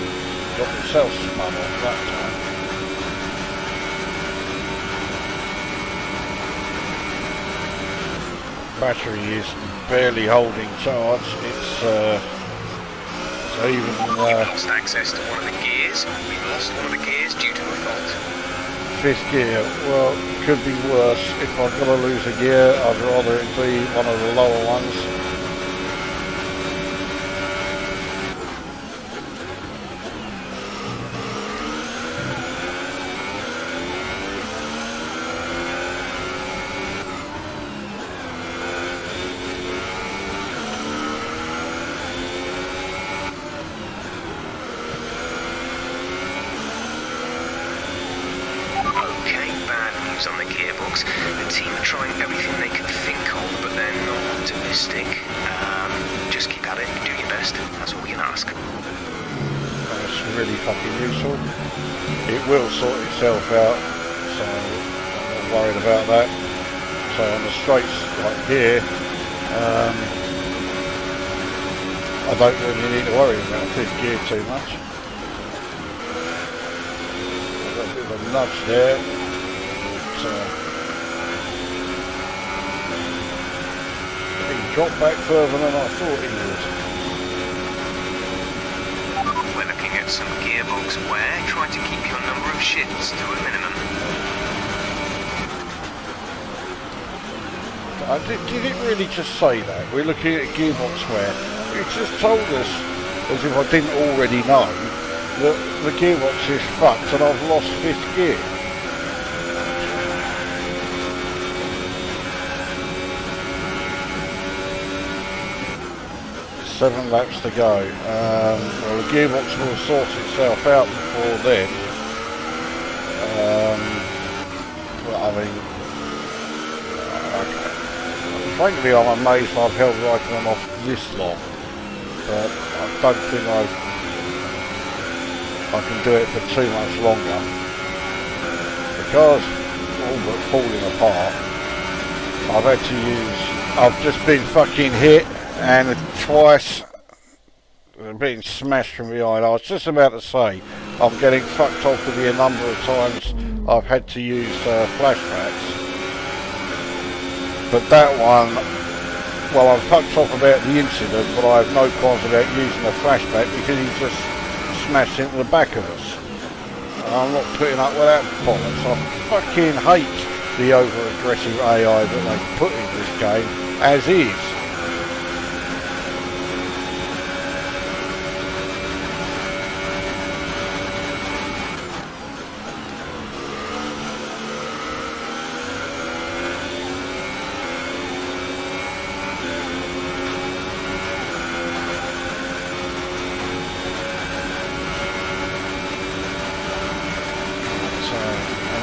got himself spun off that time. Battery is barely holding charge. It's even. We've lost access to one of the gears. We've lost one of the gears due to a fault. Fifth gear. Well, it could be worse. If I've got to lose a gear, I'd rather it be one of the lower ones. On the gearbox. The team are trying everything they can think of, but they're not optimistic. Just keep at it, do your best. That's all we can ask. That's really fucking useful. It will sort itself out, so I'm not worried about that. So on the straights like here, I don't really need to worry about fifth gear too much. I've got a bit of a nudge there. He dropped back further than I thought he would. We're looking at some gearbox wear. Try to keep your number of shifts to a minimum. Did it really just say that? We're looking at gearbox wear. It just told us, as if I didn't already know, that the gearbox is fucked and I've lost fifth gear. 7 laps to go. Well, the gearbox will sort itself out before then. But I mean, frankly, I'm amazed I've held Raikkonen off this long. But I don't think I can do it for too much longer, because all but falling apart. I've just been fucking hit. And twice being smashed from behind. I was just about to say I'm getting fucked off with the number of times I've had to use flashbacks. But that one, well, I'm fucked off about the incident, but I have no qualms about using a flashback because he just smashed into the back of us. And I'm not putting up with that bollocks. I fucking hate the over-aggressive AI that they put in this game, as is.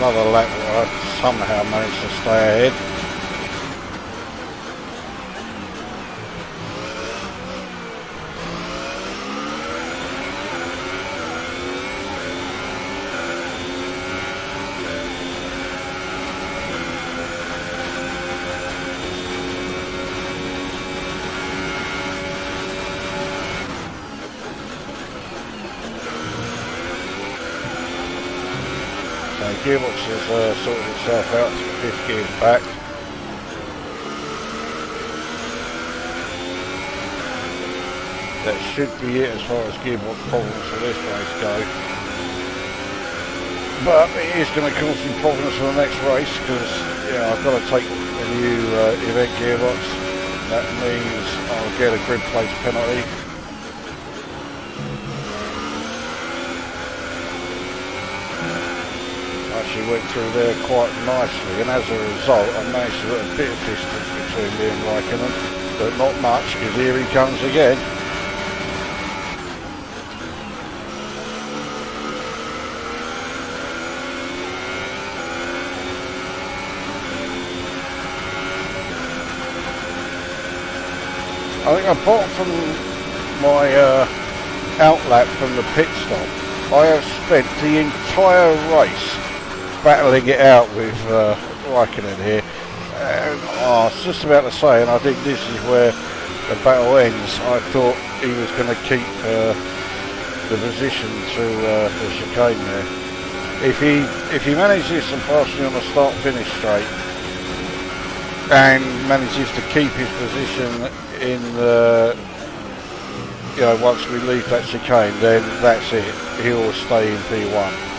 another lap where I somehow managed to stay ahead. Gearbox has sorted itself out to 5th gears back. That should be it as far as gearbox problems for this race go. But it is going to cause some problems for the next race because I've got to take a new event gearbox. That means I'll get a grid place penalty. Actually went through there quite nicely, and as a result I managed to put a bit of distance between me and Raikkonen, but not much because here he comes again. I think apart from my outlap from the pit stop, I have spent the entire race battling it out with Raikkonen here. And I was just about to say, and I think this is where the battle ends, I thought he was going to keep the position through the chicane there. If he manages to pass me on the start-finish straight and manages to keep his position in the once we leave that chicane, then that's it. He'll stay in P1.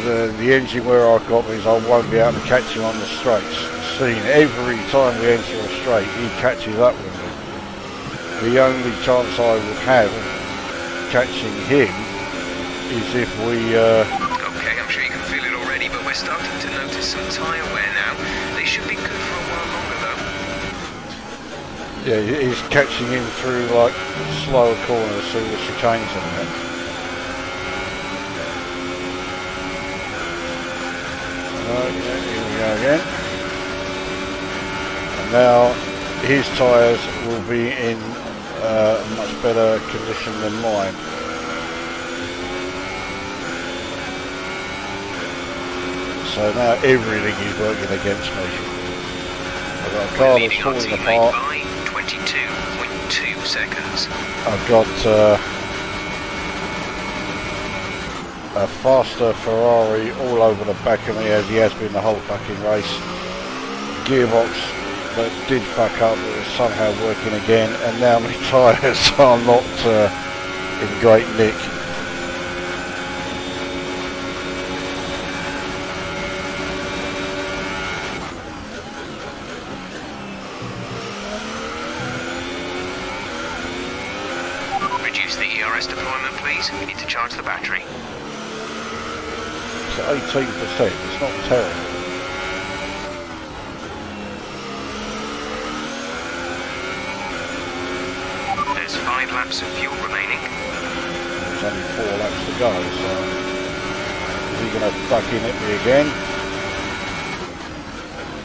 The engine where I've got means I won't be able to catch him on the straights. Seen every time we enter a straight, he catches up with me. The only chance I would have of catching him is if we... Okay, I'm sure you can feel it already, but we're starting to notice some tyre wear now. They should be good for a while longer though. Yeah, he's catching him through like slower corners through the chicanes and that. Right, yeah, here we go again. And now his tyres will be in a much better condition than mine. So now everything is working against me. I've got a car that's falling apart. By 22.2 seconds. I've got a faster Ferrari all over the back of me as he has been the whole fucking race. Gearbox that did fuck up but is somehow working again, and now my tyres are not in great nick. Reduce the ERS deployment please, we need to charge the battery. 18%, it's not terrible. There's 5 laps of fuel remaining. There's only 4 laps to go, so is he going to fucking hit me again?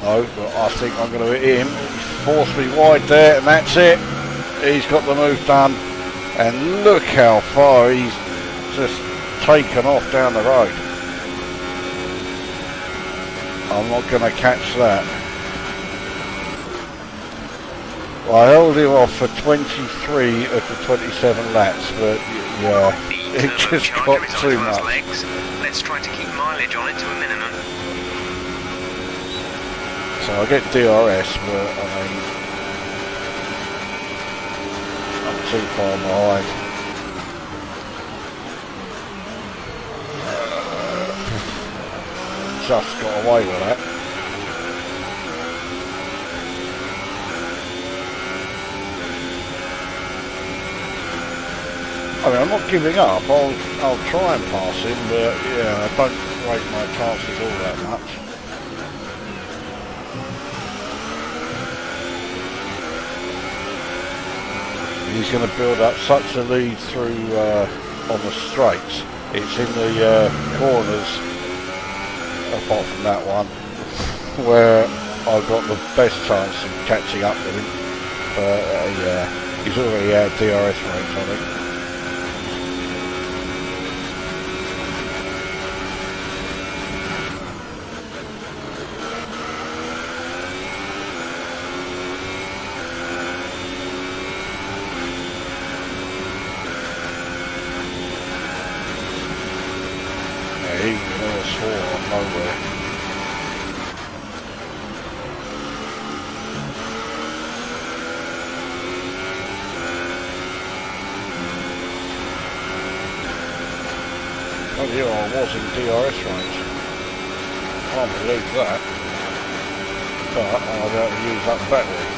No, but I think I'm going to hit him. He's forced me wide there, and that's it. He's got the move done, and look how far he's just taken off down the road. I'm not going to catch that. Well, I held him off for 23 of the 27 laps, but yeah, it just got too much. Let's try to keep mileage on it to a minimum. So I get DRS, but I mean, I'm too far behind. Just got away with that. I mean, I'm not giving up. I'll try and pass him, but yeah, I don't rate my chances all that much. He's going to build up such a lead through on the straights. It's in the corners apart from that one, where I've got the best chance of catching up with him. But yeah, he's already had DRS rates on it. He was swore on nowhere. Oh yeah, I was in DRS range. Can't believe that. But I don't use that battery.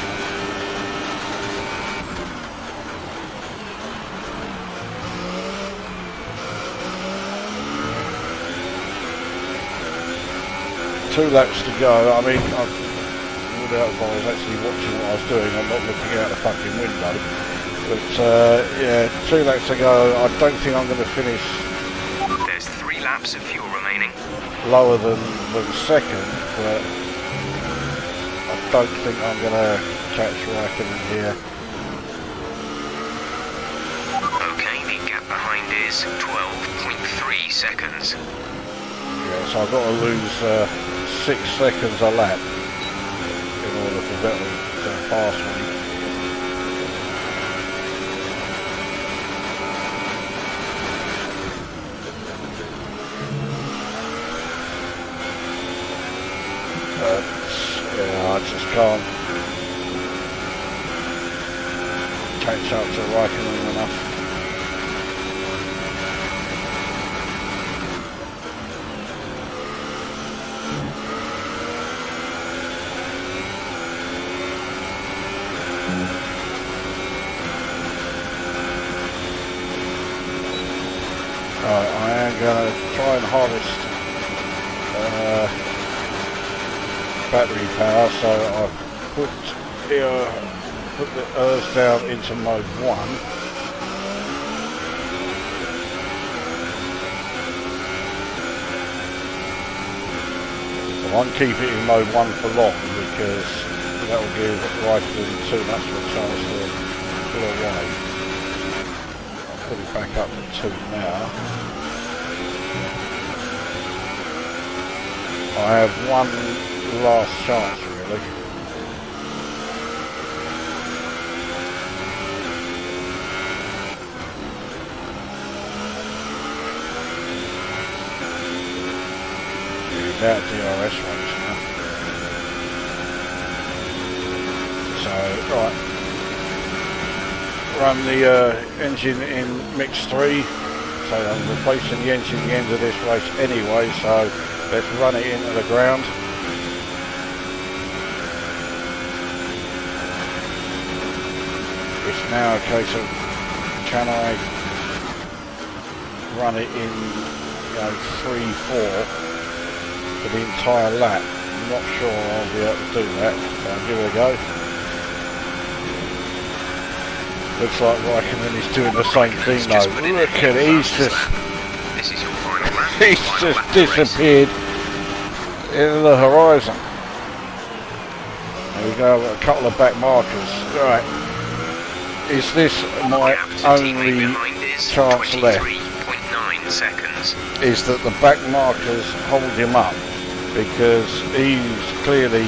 Two laps to go. I mean, without if I was actually watching what I was doing, I'm not looking out the fucking window. But yeah, 2 laps to go. I don't think I'm going to finish. There's 3 laps of fuel remaining. Lower than second, but I don't think I'm going to catch Raikkonen here. Okay, the gap behind is 12.3 seconds. Yeah, so I've got to lose 6 seconds a lap in order for Vettel to pass me. But yeah, I just can't catch up to Raikkonen enough. I am going to try and harvest battery power, so I've put the earth down into mode 1. I won't keep it in mode 1 for long because that will give Raikkonen too much of a chance to pull away. I'll put it back up to 2 now. I have one last chance really. Without DRS range now. So, right. Run the engine in mix 3. So I'm replacing the engine at the end of this race anyway, so let's run it into the ground. It's now a case of can I run it in 3-4 for the entire lap. I'm not sure I'll be able to do that, so I'll give it a go. Looks like Raikkonen is doing the same thing though. Look at it, he's just disappeared into the horizon. There we go, a couple of back markers. Right, is this my only chance left? Is that the back markers hold him up, because he's clearly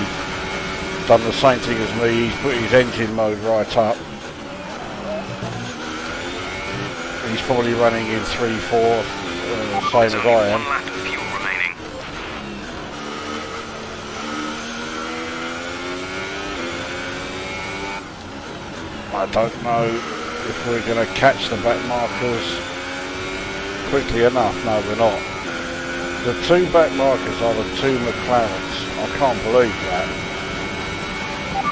done the same thing as me. He's put his engine mode right up. He's probably running in 3-4, same as I am. I don't know if we're going to catch the back markers quickly enough. No, we're not. The 2 back markers are the 2 McLarens. I can't believe that.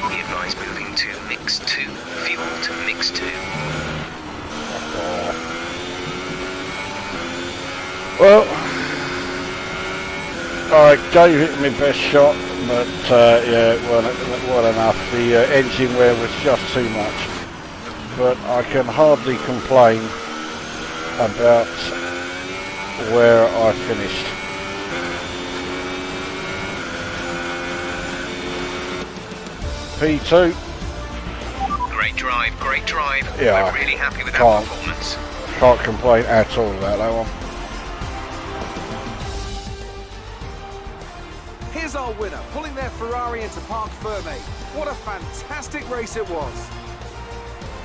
The advice moving to mix 2, fuel to mix 2. Well, I gave it my best shot, but yeah, it wasn't enough. The engine wear was just too much. But I can hardly complain about where I finished. P2. Great drive, great drive. Yeah, We're really happy with that can't. performance. Can't complain at all about that one. Here's our winner, pulling their Ferrari into Parc Fermé. What a fantastic race it was.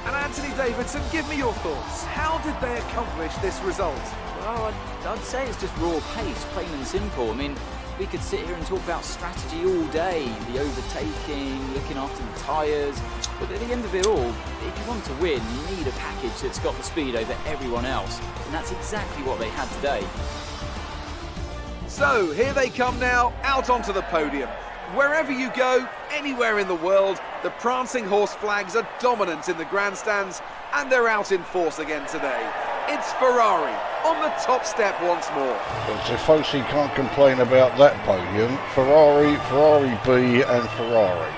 And Anthony Davidson, give me your thoughts. How did they accomplish this result? Well, I'd say it's just raw pace, plain and simple. I mean, we could sit here and talk about strategy all day, the overtaking, looking after the tyres. But at the end of it all, if you want to win, you need a package that's got the speed over everyone else. And that's exactly what they had today. So, here they come now, out onto the podium. Wherever you go, anywhere in the world, the prancing horse flags are dominant in the grandstands, and they're out in force again today. It's Ferrari on the top step once more. But if Fossey can't complain about that podium, Ferrari, Ferrari B and Ferrari.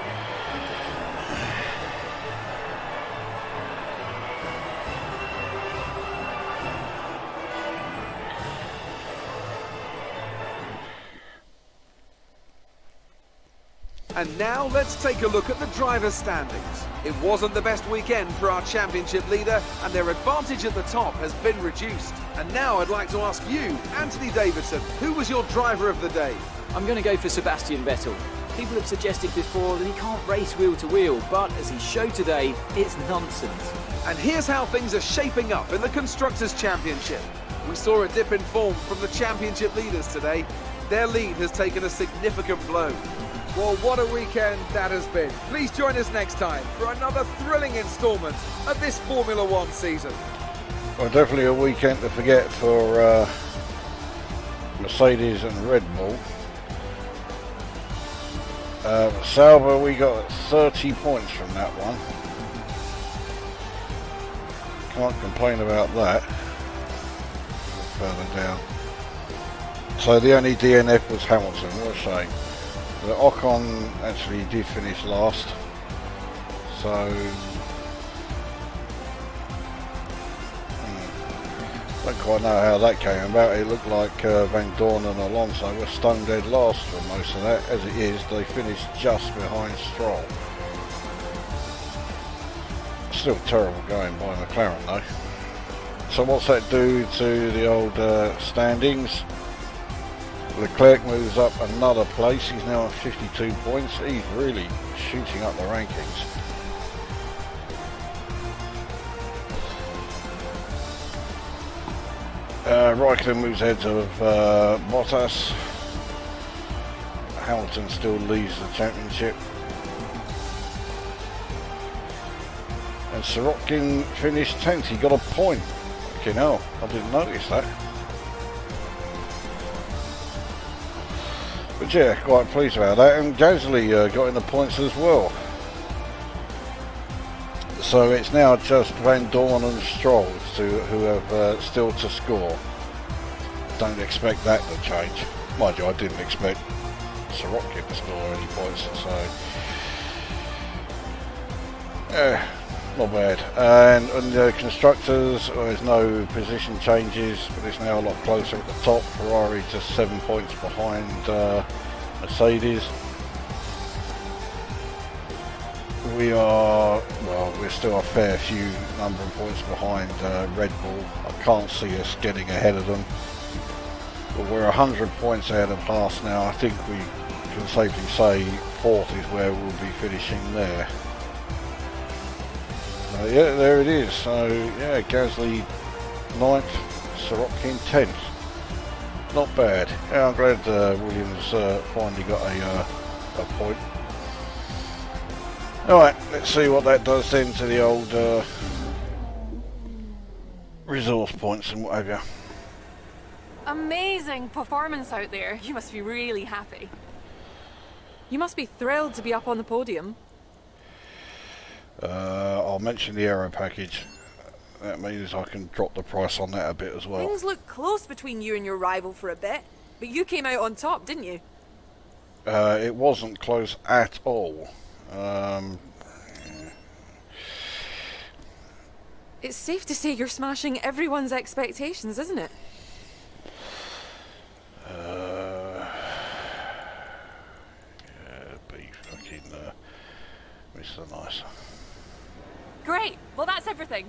And now let's take a look at the driver's standings. It wasn't the best weekend for our championship leader, and their advantage at the top has been reduced. And now I'd like to ask you, Anthony Davidson, who was your driver of the day? I'm going to go for Sebastian Vettel. People have suggested before that he can't race wheel to wheel, but as he showed today, it's nonsense. And here's how things are shaping up in the Constructors' Championship. We saw a dip in form from the championship leaders today. Their lead has taken a significant blow. Well, what a weekend that has been. Please join us next time for another thrilling instalment of this Formula One season. Well, definitely a weekend to forget for Mercedes and Red Bull. Sauber, we got 30 points from that one. Can't complain about that. Further down. So the only DNF was Hamilton, what a shame. The Ocon actually did finish last, so don't quite know how that came about. It looked like Van Dorn and Alonso were stone dead last for most of that. As it is, they finished just behind Stroll. Still terrible going by McLaren though. So what's that do to the old standings? Leclerc moves up another place. He's now on 52 points. He's really shooting up the rankings. Raikkonen moves ahead of Bottas. Hamilton still leads the championship. And Sorokin finished 10th. He got a point. Fucking hell, I didn't notice that. But yeah, quite pleased about that. And Gasly got in the points as well. So it's now just Van Dorn and Stroll who have still to score. Don't expect that to change. Mind you, I didn't expect Sorokin to score any points. So yeah, not bad. And on the constructors, there's no position changes, but it's now a lot closer at the top. Ferrari just 7 points behind Mercedes. We're still a fair few number of points behind Red Bull. I can't see us getting ahead of them. But we're 100 points ahead of Haas now. I think we can safely say 4th is where we'll be finishing there. Yeah, there it is. So yeah, Gasly 9th, Sorokin 10th. Not bad. Yeah, I'm glad Williams finally got a point. Alright, let's see what that does then to the old resource points and what have you. Amazing performance out there. You must be really happy. You must be thrilled to be up on the podium. I'll mention the aero package. That means I can drop the price on that a bit as well. Things look close between you and your rival for a bit, but you came out on top, didn't you? It wasn't close at all. It's safe to say you're smashing everyone's expectations, isn't it? Mr. Nice. Great. Well, that's everything.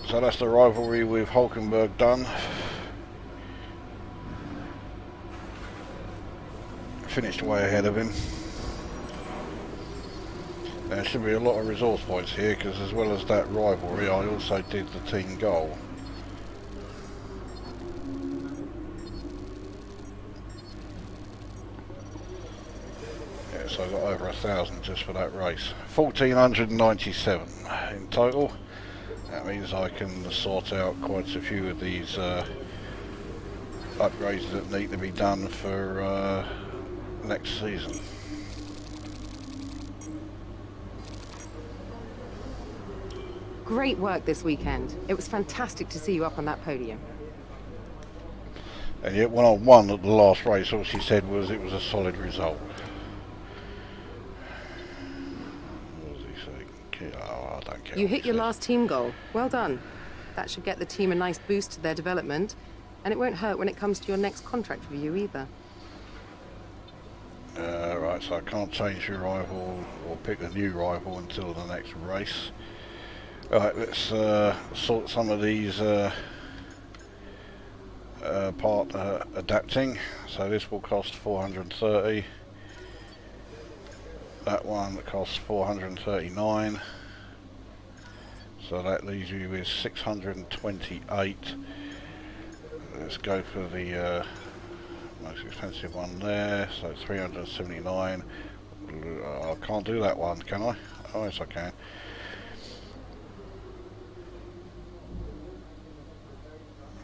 So that's the rivalry with Hulkenberg done. Finished way ahead of him. There should be a lot of resource points here because as well as that rivalry I also did the team goal. Yeah, so I got over 1,000 just for that race. 1,497 in total. That means I can sort out quite a few of these upgrades that need to be done for next season. Great work this weekend. It was fantastic to see you up on that podium. And yet when I won at the last race, all she said was it was a solid result. What does he say? Oh, I don't care. You hit your last team goal. Well done. That should get the team a nice boost to their development, and it won't hurt when it comes to your next contract review either. Right, so I can't change your rival or pick a new rival until the next race. Right, let's sort some of these part adapting. So this will cost 430. That one costs 439. So that leaves you with 628. Let's go for the most expensive one there. So 379. I can't do that one, can I? Oh yes I can.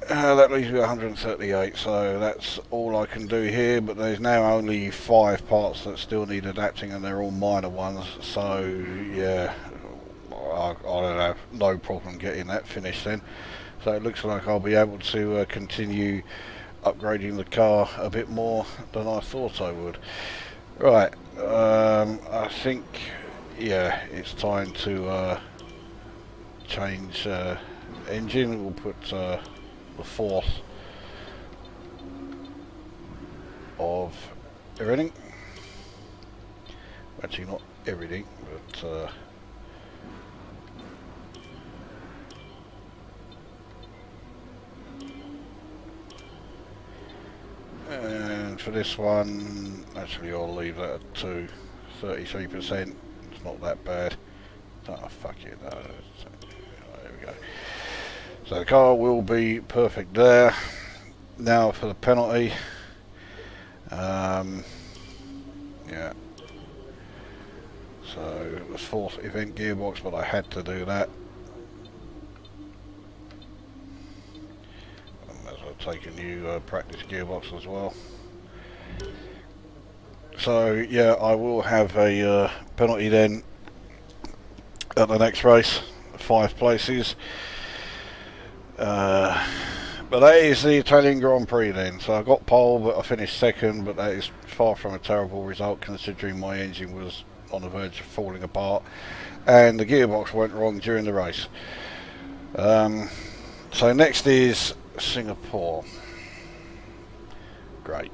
That leaves me 138, so that's all I can do here, but there's now only 5 parts that still need adapting and they're all minor ones, so yeah, I'll have no problem getting that finished then. So it looks like I'll be able to continue upgrading the car a bit more than I thought I would. Right, I think, yeah, it's time to change engine. We'll put the 4th of everything. Actually not everything, but and for this one, actually I'll leave that at 2, 33%. It's not that bad. Oh fuck it, no. There we go. So the car will be perfect there. Now for the penalty. Yeah. So it was 4th event gearbox, but I had to do that. As I'll take a new practice gearbox as well. So yeah, I will have a penalty then at the next race, 5 places. But that is the Italian Grand Prix then. So I got pole, but I finished 2nd, but that is far from a terrible result considering my engine was on the verge of falling apart and the gearbox went wrong during the race. So next is Singapore. Great.